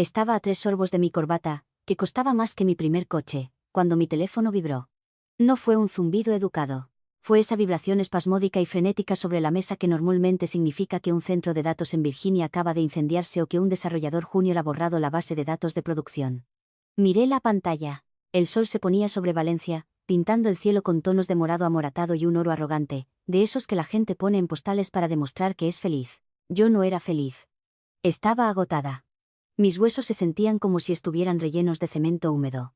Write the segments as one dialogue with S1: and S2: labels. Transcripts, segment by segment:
S1: Estaba a 3 sorbos de mi corbata, que costaba más que mi primer coche, cuando mi teléfono vibró. No fue un zumbido educado. Fue esa vibración espasmódica y frenética sobre la mesa que normalmente significa que un centro de datos en Virginia acaba de incendiarse o que un desarrollador junior ha borrado la base de datos de producción. Miré la pantalla. El sol se ponía sobre Valencia, pintando el cielo con tonos de morado amoratado y un oro arrogante, de esos que la gente pone en postales para demostrar que es feliz. Yo no era feliz. Estaba agotada. Mis huesos se sentían como si estuvieran rellenos de cemento húmedo.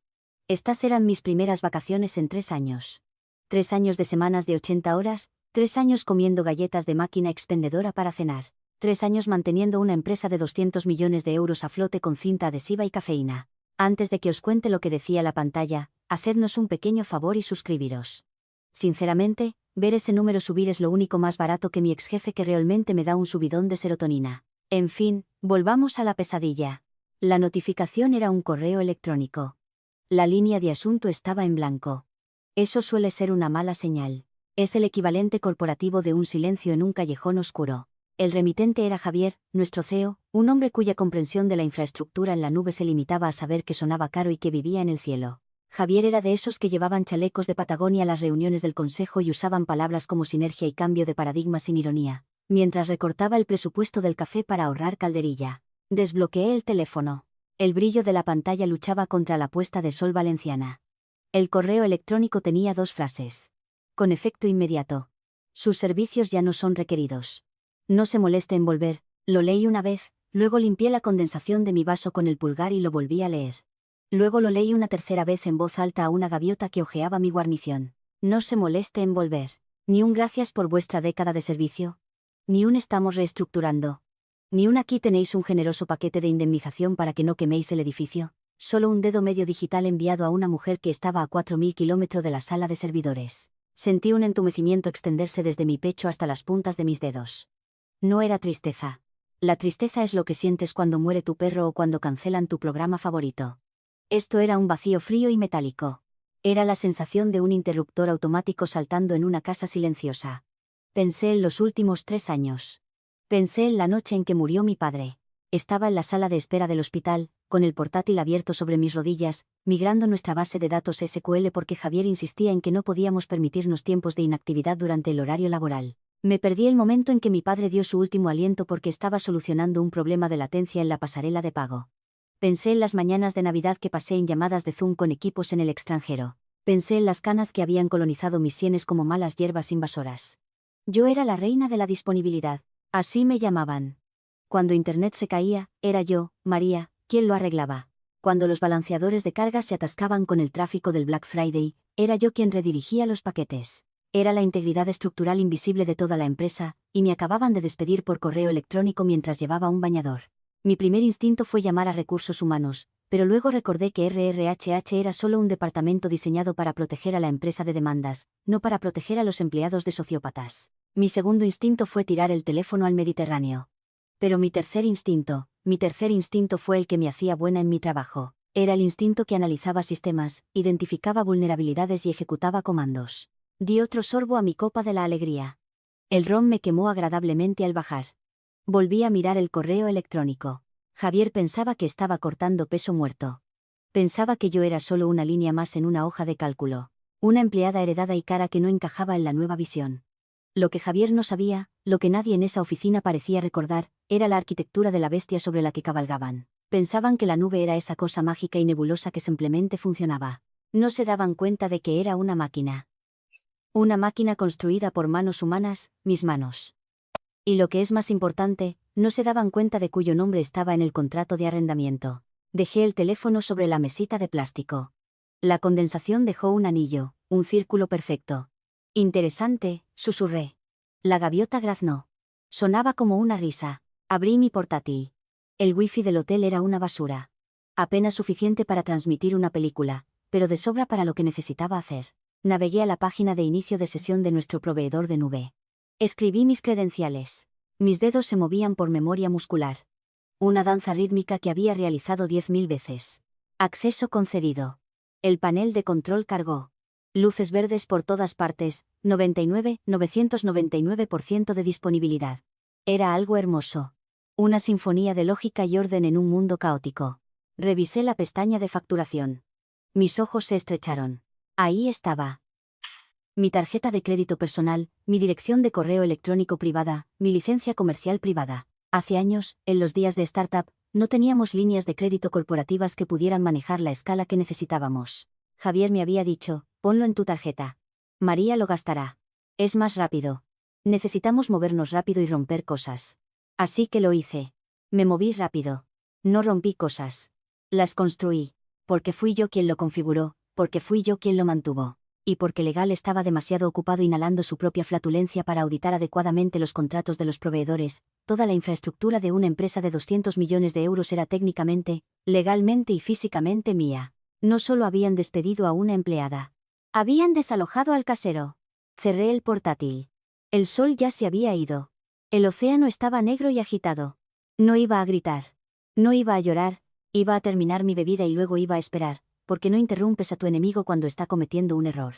S1: Estas eran mis primeras vacaciones en 3 años. 3 años de semanas de 80 horas, 3 años comiendo galletas de máquina expendedora para cenar, 3 años manteniendo una empresa de 200 millones de euros a flote con cinta adhesiva y cafeína. Antes de que os cuente lo que decía la pantalla, hacednos un pequeño favor y suscribiros. Sinceramente, ver ese número subir es lo único más barato que mi ex jefe que realmente me da un subidón de serotonina. En fin, volvamos a la pesadilla. La notificación era un correo electrónico. La línea de asunto estaba en blanco. Eso suele ser una mala señal. Es el equivalente corporativo de un silencio en un callejón oscuro. El remitente era Javier, nuestro CEO, un hombre cuya comprensión de la infraestructura en la nube se limitaba a saber que sonaba caro y que vivía en el cielo. Javier era de esos que llevaban chalecos de Patagonia a las reuniones del consejo y usaban palabras como sinergia y cambio de paradigma sin ironía, mientras recortaba el presupuesto del café para ahorrar calderilla. Desbloqueé el teléfono. El brillo de la pantalla luchaba contra la puesta de sol valenciana. El correo electrónico tenía 2 frases. Con efecto inmediato. Sus servicios ya no son requeridos. No se moleste en volver. Lo leí una vez, luego limpié la condensación de mi vaso con el pulgar y lo volví a leer. Luego lo leí una tercera vez en voz alta a una gaviota que hojeaba mi guarnición. No se moleste en volver. Ni un gracias por vuestra década de servicio. Ni un estamos reestructurando. Ni un aquí tenéis un generoso paquete de indemnización para que no queméis el edificio. Solo un dedo medio digital enviado a una mujer que estaba a 4000 kilómetros de la sala de servidores. Sentí un entumecimiento extenderse desde mi pecho hasta las puntas de mis dedos. No era tristeza. La tristeza es lo que sientes cuando muere tu perro o cuando cancelan tu programa favorito. Esto era un vacío frío y metálico. Era la sensación de un interruptor automático saltando en una casa silenciosa. Pensé en los últimos 3 años. Pensé en la noche en que murió mi padre. Estaba en la sala de espera del hospital, con el portátil abierto sobre mis rodillas, migrando nuestra base de datos SQL porque Javier insistía en que no podíamos permitirnos tiempos de inactividad durante el horario laboral. Me perdí el momento en que mi padre dio su último aliento porque estaba solucionando un problema de latencia en la pasarela de pago. Pensé en las mañanas de Navidad que pasé en llamadas de Zoom con equipos en el extranjero. Pensé en las canas que habían colonizado mis sienes como malas hierbas invasoras. Yo era la reina de la disponibilidad. Así me llamaban. Cuando Internet se caía, era yo, María, quien lo arreglaba. Cuando los balanceadores de carga se atascaban con el tráfico del Black Friday, era yo quien redirigía los paquetes. Era la integridad estructural invisible de toda la empresa, y me acababan de despedir por correo electrónico mientras llevaba un bañador. Mi primer instinto fue llamar a recursos humanos, pero luego recordé que RRHH era solo un departamento diseñado para proteger a la empresa de demandas, no para proteger a los empleados de sociópatas. Mi segundo instinto fue tirar el teléfono al Mediterráneo. Pero mi tercer instinto fue el que me hacía buena en mi trabajo. Era el instinto que analizaba sistemas, identificaba vulnerabilidades y ejecutaba comandos. Di otro sorbo a mi copa de la alegría. El ron me quemó agradablemente al bajar. Volví a mirar el correo electrónico. Javier pensaba que estaba cortando peso muerto. Pensaba que yo era solo una línea más en una hoja de cálculo. Una empleada heredada y cara que no encajaba en la nueva visión. Lo que Javier no sabía, lo que nadie en esa oficina parecía recordar, era la arquitectura de la bestia sobre la que cabalgaban. Pensaban que la nube era esa cosa mágica y nebulosa que simplemente funcionaba. No se daban cuenta de que era una máquina. Una máquina construida por manos humanas, mis manos. Y lo que es más importante, no se daban cuenta de cuyo nombre estaba en el contrato de arrendamiento. Dejé el teléfono sobre la mesita de plástico. La condensación dejó un anillo, un círculo perfecto. Interesante, susurré. La gaviota graznó. Sonaba como una risa. Abrí mi portátil. El wifi del hotel era una basura. Apenas suficiente para transmitir una película, pero de sobra para lo que necesitaba hacer. Navegué a la página de inicio de sesión de nuestro proveedor de nube. Escribí mis credenciales. Mis dedos se movían por memoria muscular. Una danza rítmica que había realizado 10.000 veces. Acceso concedido. El panel de control cargó. Luces verdes por todas partes, 999% de disponibilidad. Era algo hermoso. Una sinfonía de lógica y orden en un mundo caótico. Revisé la pestaña de facturación. Mis ojos se estrecharon. Ahí estaba. Mi tarjeta de crédito personal, mi dirección de correo electrónico privada, mi licencia comercial privada. Hace años, en los días de startup, no teníamos líneas de crédito corporativas que pudieran manejar la escala que necesitábamos. Javier me había dicho, ponlo en tu tarjeta. María lo gastará. Es más rápido. Necesitamos movernos rápido y romper cosas. Así que lo hice. Me moví rápido. No rompí cosas. Las construí. Porque fui yo quien lo configuró, porque fui yo quien lo mantuvo. Y porque legal estaba demasiado ocupado inhalando su propia flatulencia para auditar adecuadamente los contratos de los proveedores. Toda la infraestructura de una empresa de 200 millones de euros era técnicamente, legalmente y físicamente mía. No solo habían despedido a una empleada. Habían desalojado al casero. Cerré el portátil. El sol ya se había ido. El océano estaba negro y agitado. No iba a gritar. No iba a llorar. Iba a terminar mi bebida y luego iba a esperar, porque no interrumpes a tu enemigo cuando está cometiendo un error.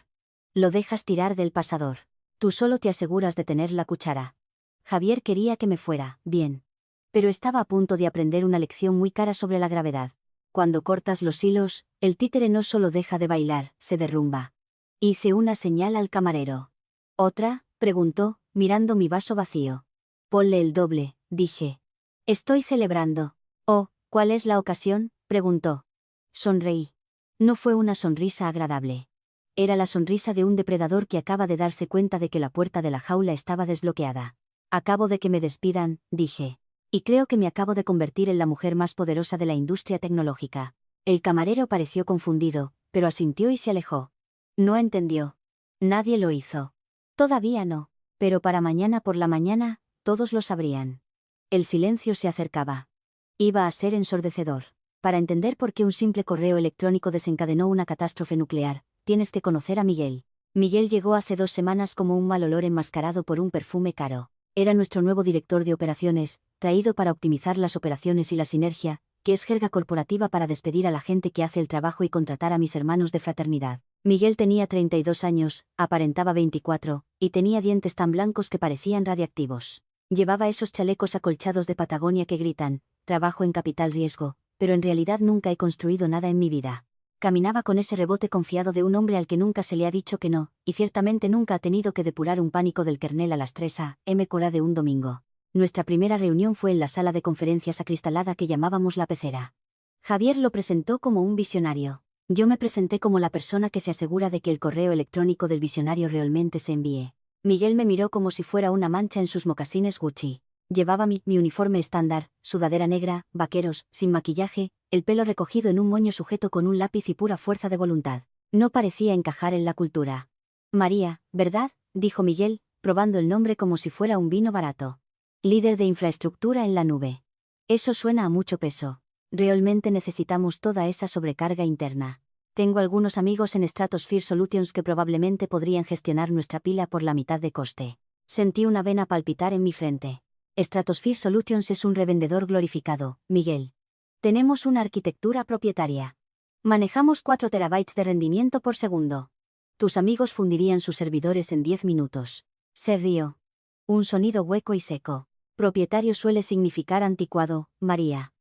S1: Lo dejas tirar del pasador. Tú solo te aseguras de tener la cuchara. Javier quería que me fuera, bien. Pero estaba a punto de aprender una lección muy cara sobre la gravedad. Cuando cortas los hilos, el títere no solo deja de bailar, se derrumba. Hice una señal al camarero. ¿Otra?, preguntó, mirando mi vaso vacío. Ponle el doble, dije. Estoy celebrando. Oh, ¿cuál es la ocasión?, preguntó. Sonreí. No fue una sonrisa agradable. Era la sonrisa de un depredador que acaba de darse cuenta de que la puerta de la jaula estaba desbloqueada. Acabo de que me despidan, dije. Y creo que me acabo de convertir en la mujer más poderosa de la industria tecnológica. El camarero pareció confundido, pero asintió y se alejó. No entendió. Nadie lo hizo. Todavía no. Pero para mañana por la mañana, todos lo sabrían. El silencio se acercaba. Iba a ser ensordecedor. Para entender por qué un simple correo electrónico desencadenó una catástrofe nuclear, tienes que conocer a Miguel. Miguel llegó hace 2 semanas como un mal olor enmascarado por un perfume caro. Era nuestro nuevo director de operaciones, traído para optimizar las operaciones y la sinergia, que es jerga corporativa para despedir a la gente que hace el trabajo y contratar a mis hermanos de fraternidad. Miguel tenía 32 años, aparentaba 24, y tenía dientes tan blancos que parecían radiactivos. Llevaba esos chalecos acolchados de Patagonia que gritan, trabajo en capital riesgo, pero en realidad nunca he construido nada en mi vida. Caminaba con ese rebote confiado de un hombre al que nunca se le ha dicho que no, y ciertamente nunca ha tenido que depurar un pánico del kernel a las 3 a.m. hora de un domingo. Nuestra primera reunión fue en la sala de conferencias acristalada que llamábamos la pecera. Javier lo presentó como un visionario. Yo me presenté como la persona que se asegura de que el correo electrónico del visionario realmente se envíe. Miguel me miró como si fuera una mancha en sus mocasines Gucci. Llevaba mi uniforme estándar, sudadera negra, vaqueros, sin maquillaje, el pelo recogido en un moño sujeto con un lápiz y pura fuerza de voluntad. No parecía encajar en la cultura. María, ¿verdad?, dijo Miguel, probando el nombre como si fuera un vino barato. Líder de infraestructura en la nube. Eso suena a mucho peso. Realmente necesitamos toda esa sobrecarga interna. Tengo algunos amigos en Stratosphere Solutions que probablemente podrían gestionar nuestra pila por la mitad de coste. Sentí una vena palpitar en mi frente. Stratosphere Solutions es un revendedor glorificado, Miguel. Tenemos una arquitectura propietaria. Manejamos 4 terabytes de rendimiento por segundo. Tus amigos fundirían sus servidores en 10 minutos. Se rió. Un sonido hueco y seco. Propietario suele significar anticuado, María.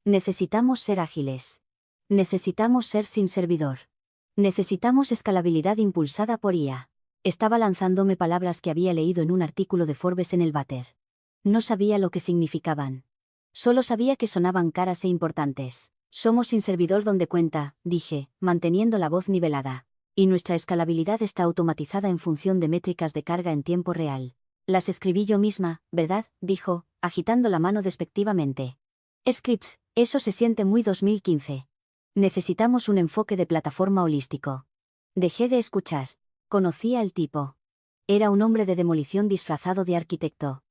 S1: Necesitamos ser ágiles. Necesitamos ser sin servidor. Necesitamos escalabilidad impulsada por IA. Estaba lanzándome palabras que había leído en un artículo de Forbes en el váter. No sabía lo que significaban. Solo sabía que sonaban caras e importantes. Somos sin servidor donde cuenta, dije, manteniendo la voz nivelada. Y nuestra escalabilidad está automatizada en función de métricas de carga en tiempo real. Las escribí yo misma, ¿verdad?, dijo, agitando la mano despectivamente. Scripts, eso se siente muy 2015. Necesitamos un enfoque de plataforma holístico. Dejé de escuchar. Conocía al tipo. Era un hombre de demolición disfrazado de arquitecto.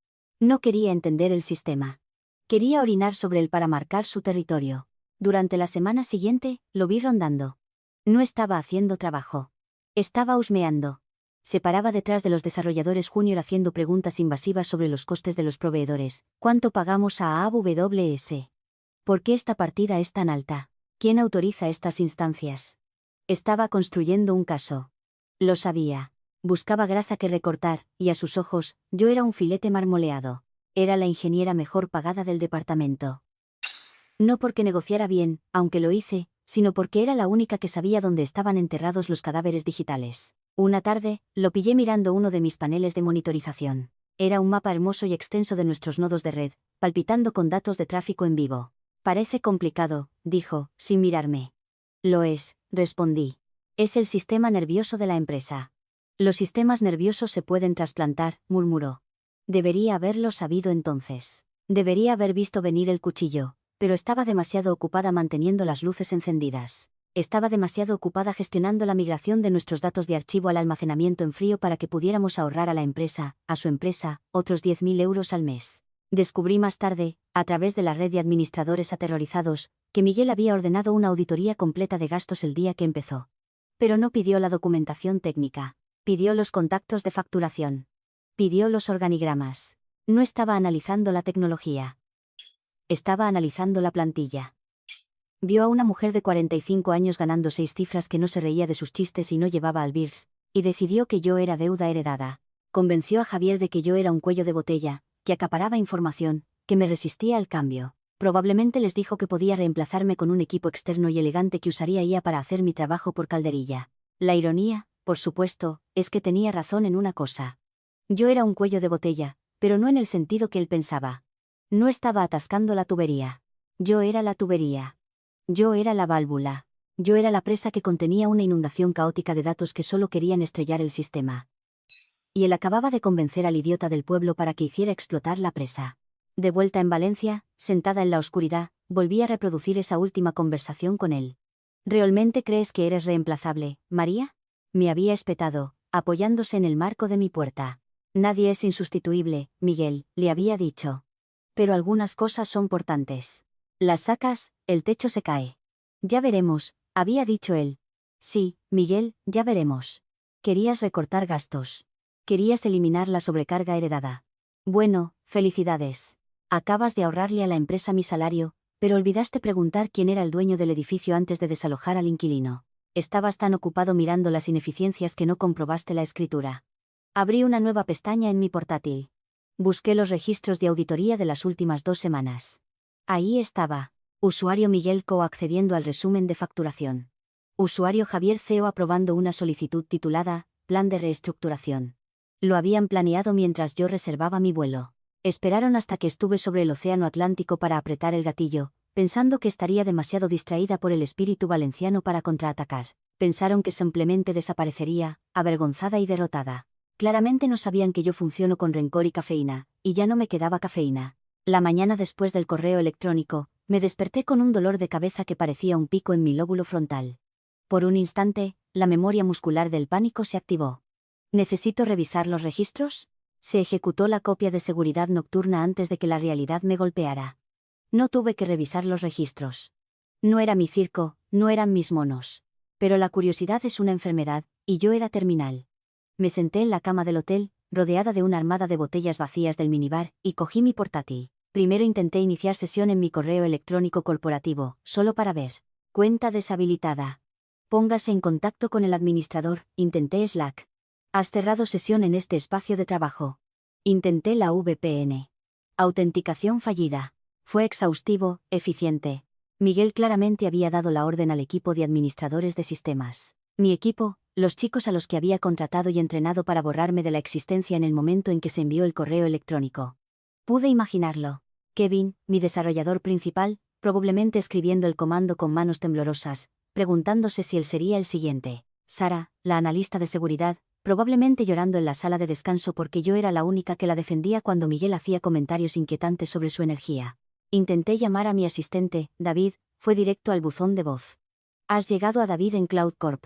S1: No quería entender el sistema. Quería orinar sobre él para marcar su territorio. Durante la semana siguiente, lo vi rondando. No estaba haciendo trabajo. Estaba husmeando. Se paraba detrás de los desarrolladores junior haciendo preguntas invasivas sobre los costes de los proveedores. ¿Cuánto pagamos a AWS? ¿Por qué esta partida es tan alta? ¿Quién autoriza estas instancias? Estaba construyendo un caso. Lo sabía. Buscaba grasa que recortar, y a sus ojos, yo era un filete marmoleado. Era la ingeniera mejor pagada del departamento. No porque negociara bien, aunque lo hice, sino porque era la única que sabía dónde estaban enterrados los cadáveres digitales. Una tarde, lo pillé mirando uno de mis paneles de monitorización. Era un mapa hermoso y extenso de nuestros nodos de red, palpitando con datos de tráfico en vivo. Parece complicado, dijo, sin mirarme. Lo es, respondí. Es el sistema nervioso de la empresa. Los sistemas nerviosos se pueden trasplantar, murmuró. Debería haberlo sabido entonces. Debería haber visto venir el cuchillo, pero estaba demasiado ocupada manteniendo las luces encendidas. Estaba demasiado ocupada gestionando la migración de nuestros datos de archivo al almacenamiento en frío para que pudiéramos ahorrar a la empresa, a su empresa, otros 10.000 euros al mes. Descubrí más tarde, a través de la red de administradores aterrorizados, que Miguel había ordenado una auditoría completa de gastos el día que empezó. Pero no pidió la documentación técnica. Pidió los contactos de facturación. Pidió los organigramas. No estaba analizando la tecnología. Estaba analizando la plantilla. Vio a una mujer de 45 años ganando 6 cifras que no se reía de sus chistes y no llevaba albirs, y decidió que yo era deuda heredada. Convenció a Javier de que yo era un cuello de botella, que acaparaba información, que me resistía al cambio. Probablemente les dijo que podía reemplazarme con un equipo externo y elegante que usaría IA para hacer mi trabajo por calderilla. La ironía, por supuesto, es que tenía razón en una cosa. Yo era un cuello de botella, pero no en el sentido que él pensaba. No estaba atascando la tubería. Yo era la tubería. Yo era la válvula. Yo era la presa que contenía una inundación caótica de datos que solo querían estrellar el sistema. Y él acababa de convencer al idiota del pueblo para que hiciera explotar la presa. De vuelta en Valencia, sentada en la oscuridad, volví a reproducir esa última conversación con él. ¿Realmente crees que eres reemplazable, María? Me había espetado, apoyándose en el marco de mi puerta. Nadie es insustituible, Miguel, le había dicho. Pero algunas cosas son importantes. Las sacas, el techo se cae. Ya veremos, había dicho él. Sí, Miguel, ya veremos. Querías recortar gastos. Querías eliminar la sobrecarga heredada. Bueno, felicidades. Acabas de ahorrarle a la empresa mi salario, pero olvidaste preguntar quién era el dueño del edificio antes de desalojar al inquilino. Estabas tan ocupado mirando las ineficiencias que no comprobaste la escritura. Abrí una nueva pestaña en mi portátil. Busqué los registros de auditoría de las últimas 2 semanas. Ahí estaba. Usuario Miguel Co accediendo al resumen de facturación. Usuario Javier CEO aprobando una solicitud titulada Plan de reestructuración. Lo habían planeado mientras yo reservaba mi vuelo. Esperaron hasta que estuve sobre el océano Atlántico para apretar el gatillo, pensando que estaría demasiado distraída por el espíritu valenciano para contraatacar. Pensaron que simplemente desaparecería, avergonzada y derrotada. Claramente no sabían que yo funciono con rencor y cafeína, y ya no me quedaba cafeína. La mañana después del correo electrónico, me desperté con un dolor de cabeza que parecía un pico en mi lóbulo frontal. Por un instante, la memoria muscular del pánico se activó. ¿Necesito revisar los registros? Se ejecutó la copia de seguridad nocturna antes de que la realidad me golpeara. No tuve que revisar los registros. No era mi circo, no eran mis monos. Pero la curiosidad es una enfermedad, y yo era terminal. Me senté en la cama del hotel, rodeada de una armada de botellas vacías del minibar, y cogí mi portátil. Primero intenté iniciar sesión en mi correo electrónico corporativo, solo para ver. Cuenta deshabilitada. Póngase en contacto con el administrador, intenté Slack. Has cerrado sesión en este espacio de trabajo. Intenté la VPN. Autenticación fallida. Fue exhaustivo, eficiente. Miguel claramente había dado la orden al equipo de administradores de sistemas. Mi equipo, los chicos a los que había contratado y entrenado para borrarme de la existencia en el momento en que se envió el correo electrónico. Pude imaginarlo. Kevin, mi desarrollador principal, probablemente escribiendo el comando con manos temblorosas, preguntándose si él sería el siguiente. Sara, la analista de seguridad, probablemente llorando en la sala de descanso porque yo era la única que la defendía cuando Miguel hacía comentarios inquietantes sobre su energía. Intenté llamar a mi asistente, David, fue directo al buzón de voz. Has llegado a David en Cloud Corp.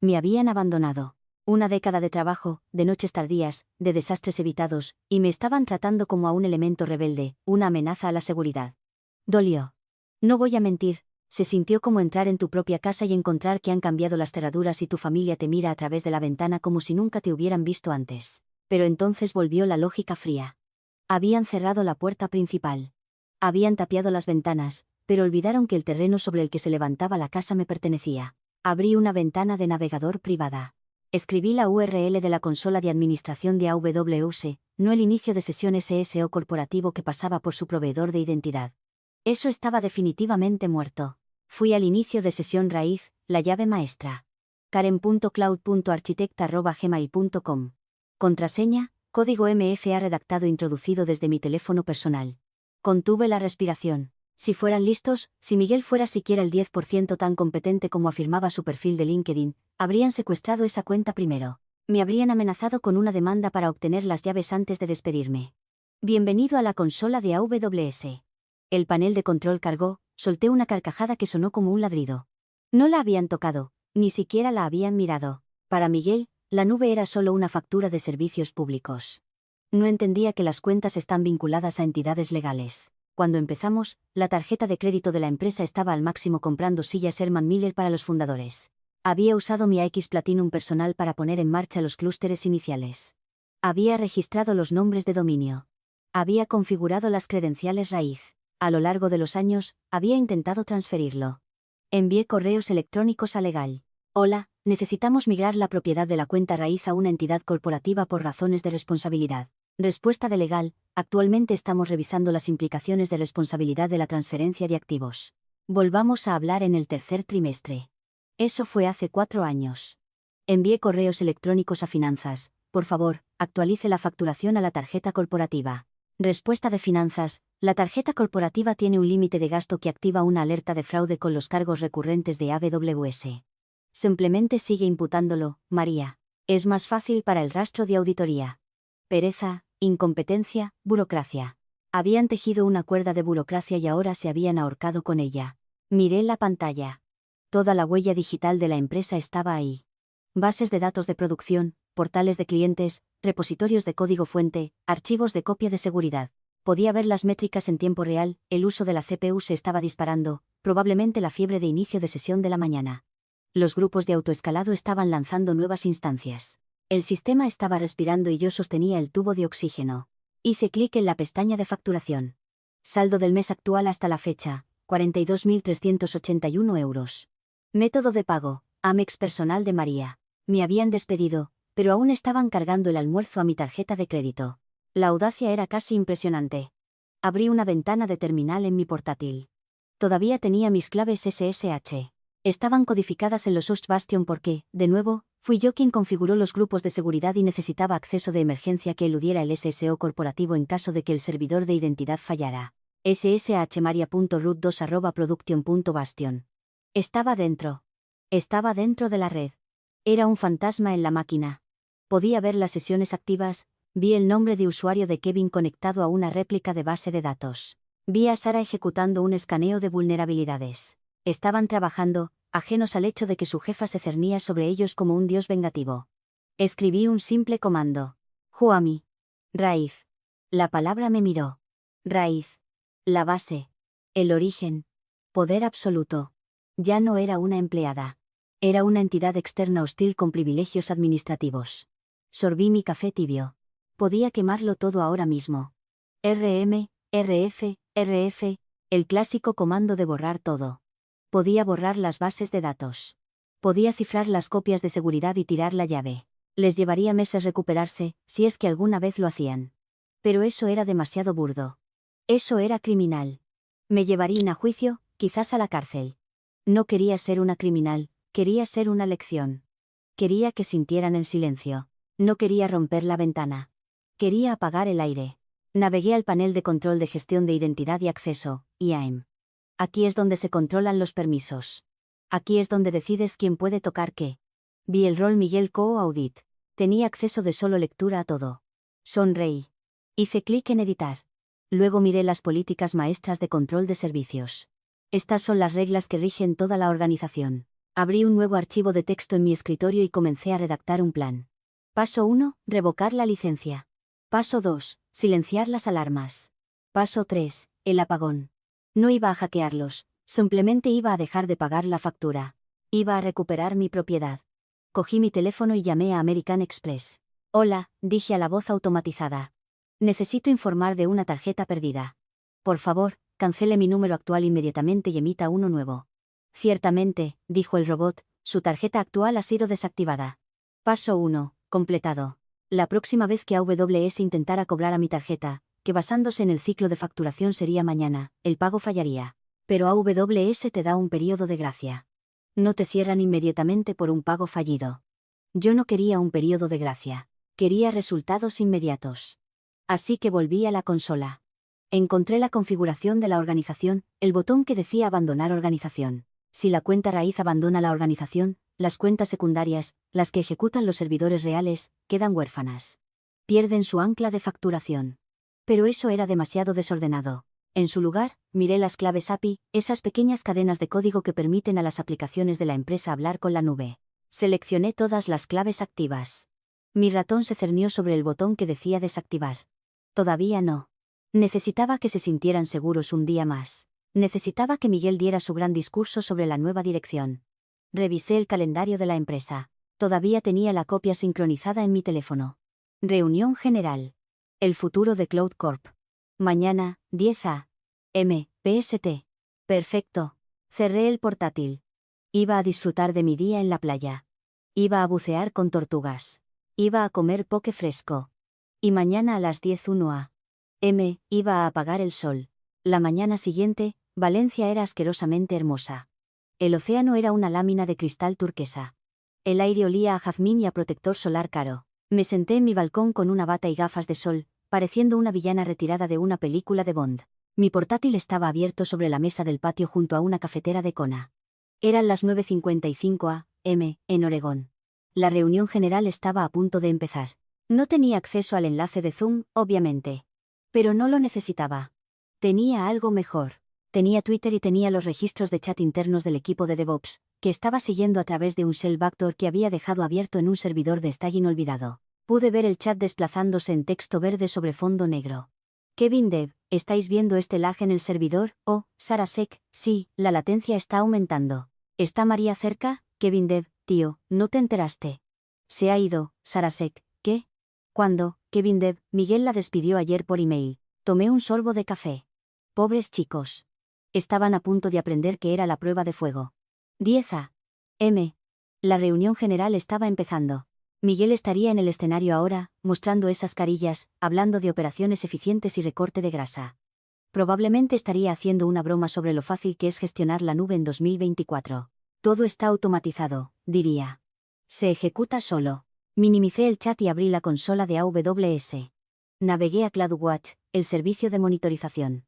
S1: Me habían abandonado. Una década de trabajo, de noches tardías, de desastres evitados, y me estaban tratando como a un elemento rebelde, una amenaza a la seguridad. Dolió. No voy a mentir, se sintió como entrar en tu propia casa y encontrar que han cambiado las cerraduras y tu familia te mira a través de la ventana como si nunca te hubieran visto antes. Pero entonces volvió la lógica fría. Habían cerrado la puerta principal. Habían tapiado las ventanas, pero olvidaron que el terreno sobre el que se levantaba la casa me pertenecía. Abrí una ventana de navegador privada. Escribí la URL de la consola de administración de AWS, no el inicio de sesión SSO corporativo que pasaba por su proveedor de identidad. Eso estaba definitivamente muerto. Fui al inicio de sesión raíz, la llave maestra. karen.cloud.architect@gmail.com. Contraseña, código MFA redactado introducido desde mi teléfono personal. Contuve la respiración. Si fueran listos, si Miguel fuera siquiera el 10% tan competente como afirmaba su perfil de LinkedIn, habrían secuestrado esa cuenta primero. Me habrían amenazado con una demanda para obtener las llaves antes de despedirme. Bienvenido a la consola de AWS. El panel de control cargó, solté una carcajada que sonó como un ladrido. No la habían tocado, ni siquiera la habían mirado. Para Miguel, la nube era solo una factura de servicios públicos. No entendía que las cuentas están vinculadas a entidades legales. Cuando empezamos, la tarjeta de crédito de la empresa estaba al máximo comprando sillas Herman Miller para los fundadores. Había usado mi AX Platinum personal para poner en marcha los clústeres iniciales. Había registrado los nombres de dominio. Había configurado las credenciales raíz. A lo largo de los años, había intentado transferirlo. Envié correos electrónicos a Legal. Hola, necesitamos migrar la propiedad de la cuenta raíz a una entidad corporativa por razones de responsabilidad. Respuesta de Legal, actualmente estamos revisando las implicaciones de responsabilidad de la transferencia de activos. Volvamos a hablar en el tercer trimestre. Eso fue hace 4 años. Envié correos electrónicos a finanzas. Por favor, actualice la facturación a la tarjeta corporativa. Respuesta de finanzas, la tarjeta corporativa tiene un límite de gasto que activa una alerta de fraude con los cargos recurrentes de AWS. Simplemente sigue imputándolo, María. Es más fácil para el rastro de auditoría. Pereza, incompetencia, burocracia. Habían tejido una cuerda de burocracia y ahora se habían ahorcado con ella. Miré la pantalla. Toda la huella digital de la empresa estaba ahí. Bases de datos de producción, portales de clientes, repositorios de código fuente, archivos de copia de seguridad. Podía ver las métricas en tiempo real, el uso de la CPU se estaba disparando, probablemente la fiebre de inicio de sesión de la mañana. Los grupos de autoescalado estaban lanzando nuevas instancias. El sistema estaba respirando y yo sostenía el tubo de oxígeno. Hice clic en la pestaña de facturación. Saldo del mes actual hasta la fecha, 42.381 euros. Método de pago, Amex personal de María. Me habían despedido, pero aún estaban cargando el almuerzo a mi tarjeta de crédito. La audacia era casi impresionante. Abrí una ventana de terminal en mi portátil. Todavía tenía mis claves SSH. Estaban codificadas en los Host Bastion porque, de nuevo, fui yo quien configuró los grupos de seguridad y necesitaba acceso de emergencia que eludiera el SSO corporativo en caso de que el servidor de identidad fallara. sshmaria.root2@production.bastion. Estaba dentro. Estaba dentro de la red. Era un fantasma en la máquina. Podía ver las sesiones activas, vi el nombre de usuario de Kevin conectado a una réplica de base de datos. Vi a Sara ejecutando un escaneo de vulnerabilidades. Estaban trabajando, ajenos al hecho de que su jefa se cernía sobre ellos como un dios vengativo. Escribí un simple comando. Juami. Raíz. La palabra me miró. Raíz. La base. El origen. Poder absoluto. Ya no era una empleada. Era una entidad externa hostil con privilegios administrativos. Sorbí mi café tibio. Podía quemarlo todo ahora mismo. RF, el clásico comando de borrar todo. Podía borrar las bases de datos. Podía cifrar las copias de seguridad y tirar la llave. Les llevaría meses recuperarse, si es que alguna vez lo hacían. Pero eso era demasiado burdo. Eso era criminal. Me llevarían a juicio, quizás a la cárcel. No quería ser una criminal, quería ser una lección. Quería que sintieran el silencio. No quería romper la ventana. Quería apagar el aire. Navegué al panel de control de gestión de identidad y acceso, IAM. Aquí es donde se controlan los permisos. Aquí es donde decides quién puede tocar qué. Vi el rol Miguel Co Audit. Tenía acceso de solo lectura a todo. Sonreí. Hice clic en editar. Luego miré las políticas maestras de control de servicios. Estas son las reglas que rigen toda la organización. Abrí un nuevo archivo de texto en mi escritorio y comencé a redactar un plan. Paso 1, revocar la licencia. Paso 2, silenciar las alarmas. Paso 3, el apagón. No iba a hackearlos, simplemente iba a dejar de pagar la factura. Iba a recuperar mi propiedad. Cogí mi teléfono y llamé a American Express. Hola, dije a la voz automatizada. Necesito informar de una tarjeta perdida. Por favor, cancele mi número actual inmediatamente y emita uno nuevo. Ciertamente, dijo el robot, su tarjeta actual ha sido desactivada. Paso 1. Completado. La próxima vez que AWS intentara cobrar a mi tarjeta, que basándose en el ciclo de facturación sería mañana, el pago fallaría. Pero AWS te da un periodo de gracia. No te cierran inmediatamente por un pago fallido. Yo no quería un periodo de gracia. Quería resultados inmediatos. Así que volví a la consola. Encontré la configuración de la organización, el botón que decía abandonar organización. Si la cuenta raíz abandona la organización, las cuentas secundarias, las que ejecutan los servidores reales, quedan huérfanas. Pierden su ancla de facturación. Pero eso era demasiado desordenado. En su lugar, miré las claves API, esas pequeñas cadenas de código que permiten a las aplicaciones de la empresa hablar con la nube. Seleccioné todas las claves activas. Mi ratón se cernió sobre el botón que decía desactivar. Todavía no. Necesitaba que se sintieran seguros un día más. Necesitaba que Miguel diera su gran discurso sobre la nueva dirección. Revisé el calendario de la empresa. Todavía tenía la copia sincronizada en mi teléfono. Reunión general. El futuro de Cloud Corp. Mañana, 10 a.m. PST. Perfecto. Cerré el portátil. Iba a disfrutar de mi día en la playa. Iba a bucear con tortugas. Iba a comer poke fresco. Y mañana a las 10:01 a.m. iba a apagar el sol. La mañana siguiente, Valencia era asquerosamente hermosa. El océano era una lámina de cristal turquesa. El aire olía a jazmín y a protector solar caro. Me senté en mi balcón con una bata y gafas de sol, pareciendo una villana retirada de una película de Bond. Mi portátil estaba abierto sobre la mesa del patio junto a una cafetera de Kona. Eran las 9:55 a.m. en Oregón. La reunión general estaba a punto de empezar. No tenía acceso al enlace de Zoom, obviamente. Pero no lo necesitaba. Tenía algo mejor. Tenía Twitter y tenía los registros de chat internos del equipo de DevOps, que estaba siguiendo a través de un shell backdoor que había dejado abierto en un servidor de staging olvidado. Pude ver el chat desplazándose en texto verde sobre fondo negro. Kevin Dev, ¿estáis viendo este lag en el servidor? Oh, Sarah Sec, sí, la latencia está aumentando. ¿Está María cerca? Kevin Dev, tío, ¿no te enteraste? Se ha ido, Sarah Sec, ¿qué? ¿Cuándo? Kevin Dev, Miguel la despidió ayer por email. Tomé un sorbo de café. Pobres chicos. Estaban a punto de aprender qué era la prueba de fuego. 10 a.m. La reunión general estaba empezando. Miguel estaría en el escenario ahora, mostrando esas carillas, hablando de operaciones eficientes y recorte de grasa. Probablemente estaría haciendo una broma sobre lo fácil que es gestionar la nube en 2024. Todo está automatizado, diría. Se ejecuta solo. Minimicé el chat y abrí la consola de AWS. Navegué a CloudWatch, el servicio de monitorización.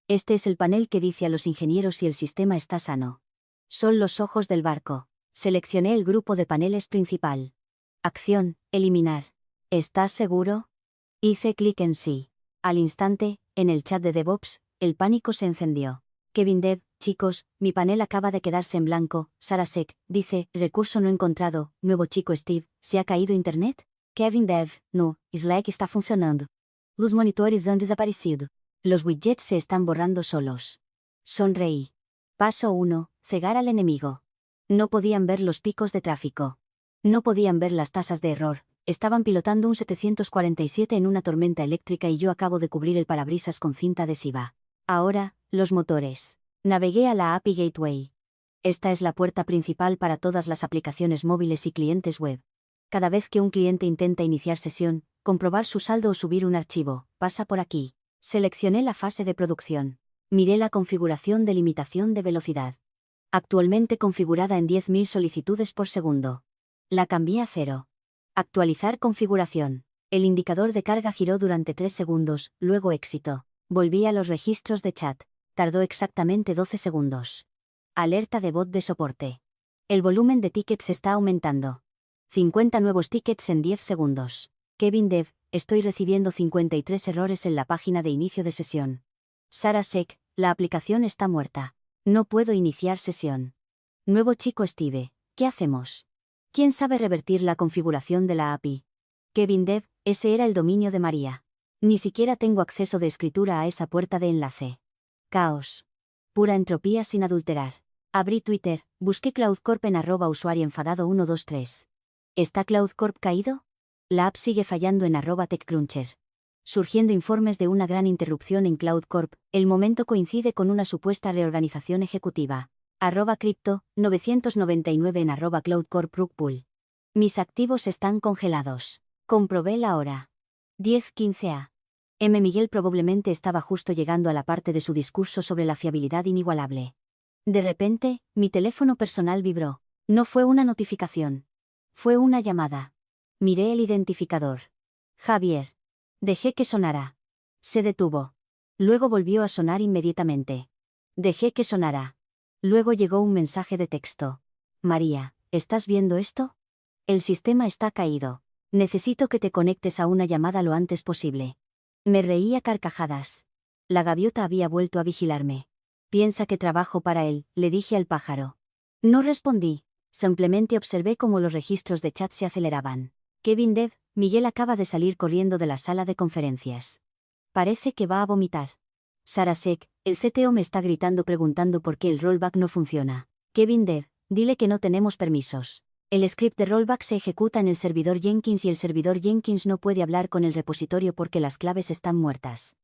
S1: Este es el panel que dice a los ingenieros si el sistema está sano. Son los ojos del barco. Seleccioné el grupo de paneles principal. Acción, eliminar. ¿Estás seguro? Hice clic en sí. Al instante, en el chat de DevOps, el pánico se encendió. Kevin Dev, chicos, mi panel acaba de quedarse en blanco. Sarah Sec, dice, recurso no encontrado. Nuevo chico Steve, ¿se ha caído internet? Kevin Dev, no, Slack está funcionando. Los monitores han desaparecido. Los widgets se están borrando solos. Sonreí. Paso 1, cegar al enemigo. No podían ver los picos de tráfico. No podían ver las tasas de error. Estaban pilotando un 747 en una tormenta eléctrica y yo acabo de cubrir el parabrisas con cinta adhesiva. Ahora, los motores. Navegué a la API Gateway. Esta es la puerta principal para todas las aplicaciones móviles y clientes web. Cada vez que un cliente intenta iniciar sesión, comprobar su saldo o subir un archivo, pasa por aquí. Seleccioné la fase de producción. Miré la configuración de limitación de velocidad. Actualmente configurada en 10.000 solicitudes por segundo. La cambié a 0. Actualizar configuración. El indicador de carga giró durante 3 segundos, luego éxito. Volví a los registros de chat. Tardó exactamente 12 segundos. Alerta de bot de soporte. El volumen de tickets está aumentando. 50 nuevos tickets en 10 segundos. Kevin Dev, estoy recibiendo 53 errores en la página de inicio de sesión. Sarah Sec, la aplicación está muerta. No puedo iniciar sesión. Nuevo chico Steve, ¿qué hacemos? ¿Quién sabe revertir la configuración de la API? Kevin Dev, ese era el dominio de María. Ni siquiera tengo acceso de escritura a esa puerta de enlace. Caos. Pura entropía sin adulterar. Abrí Twitter, busqué Cloud Corp en @usuario enfadado 123. ¿Está Cloud Corp caído? La app sigue fallando en @TechCruncher. Surgiendo informes de una gran interrupción en Cloud Corp, el momento coincide con una supuesta reorganización ejecutiva. @crypto, 999 en @Cloud Corp Rug Pull. Mis activos están congelados. Comprobé la hora. 10:15 a.m. Miguel probablemente estaba justo llegando a la parte de su discurso sobre la fiabilidad inigualable. De repente, mi teléfono personal vibró. No fue una notificación. Fue una llamada. Miré el identificador. Javier. Dejé que sonara. Se detuvo. Luego volvió a sonar inmediatamente. Dejé que sonara. Luego llegó un mensaje de texto. María, ¿estás viendo esto? El sistema está caído. Necesito que te conectes a una llamada lo antes posible. Me reí a carcajadas. La gaviota había vuelto a vigilarme. Piensa que trabajo para él, le dije al pájaro. No respondí. Simplemente observé cómo los registros de chat se aceleraban. Kevin Dev, Miguel acaba de salir corriendo de la sala de conferencias. Parece que va a vomitar. Sarah Sek, el CTO me está gritando preguntando por qué el rollback no funciona. Kevin Dev, dile que no tenemos permisos. El script de rollback se ejecuta en el servidor Jenkins y el servidor Jenkins no puede hablar con el repositorio porque las claves están muertas.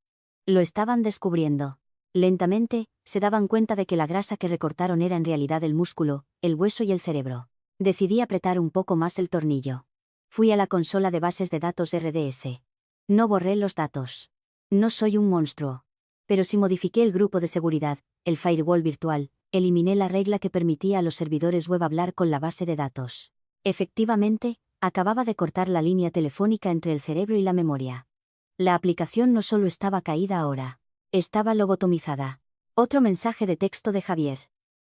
S1: Lo estaban descubriendo. Lentamente, se daban cuenta de que la grasa que recortaron era en realidad el músculo, el hueso y el cerebro. Decidí apretar un poco más el tornillo. Fui a la consola de bases de datos RDS. No borré los datos. No soy un monstruo. Pero si modifiqué el grupo de seguridad, el firewall virtual, eliminé la regla que permitía a los servidores web hablar con la base de datos. Efectivamente, acababa de cortar la línea telefónica entre el cerebro y la memoria. La aplicación no solo estaba caída ahora. Estaba lobotomizada. Otro mensaje de texto de Javier.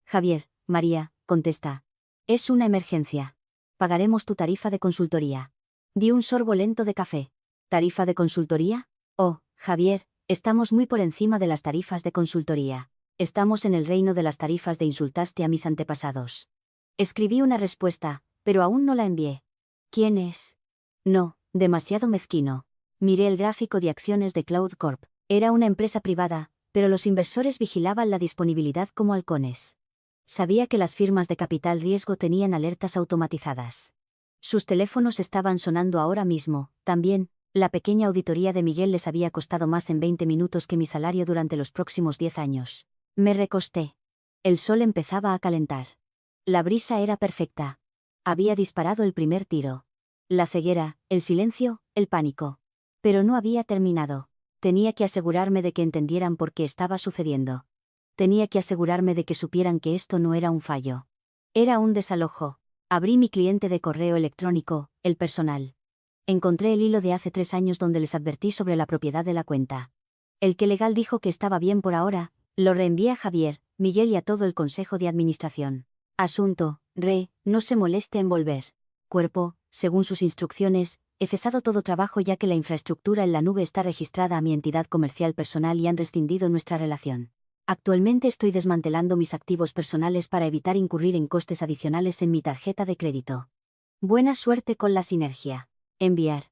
S1: Javier, María, contesta. Es una emergencia. Pagaremos tu tarifa de consultoría. Di un sorbo lento de café. ¿Tarifa de consultoría? Oh, Javier, estamos muy por encima de las tarifas de consultoría. Estamos en el reino de las tarifas de insultaste a mis antepasados. Escribí una respuesta, pero aún no la envié. ¿Quién es? No, demasiado mezquino. Miré el gráfico de acciones de Cloud Corp. Era una empresa privada, pero los inversores vigilaban la disponibilidad como halcones. Sabía que las firmas de capital riesgo tenían alertas automatizadas. Sus teléfonos estaban sonando ahora mismo. También, la pequeña auditoría de Miguel les había costado más en 20 minutos que mi salario durante los próximos 10 años. Me recosté. El sol empezaba a calentar. La brisa era perfecta. Había disparado el primer tiro. La ceguera, el silencio, el pánico. Pero no había terminado. Tenía que asegurarme de que entendieran por qué estaba sucediendo. Tenía que asegurarme de que supieran que esto no era un fallo. Era un desalojo. Abrí mi cliente de correo electrónico, el personal. Encontré el hilo de hace 3 años donde les advertí sobre la propiedad de la cuenta. El que legal dijo que estaba bien por ahora, lo reenvié a Javier, Miguel y a todo el consejo de administración. Asunto, no se moleste en volver. Cuerpo, según sus instrucciones, he cesado todo trabajo ya que la infraestructura en la nube está registrada a mi entidad comercial personal y han rescindido nuestra relación. Actualmente estoy desmantelando mis activos personales para evitar incurrir en costes adicionales en mi tarjeta de crédito. Buena suerte con la sinergia. Enviar.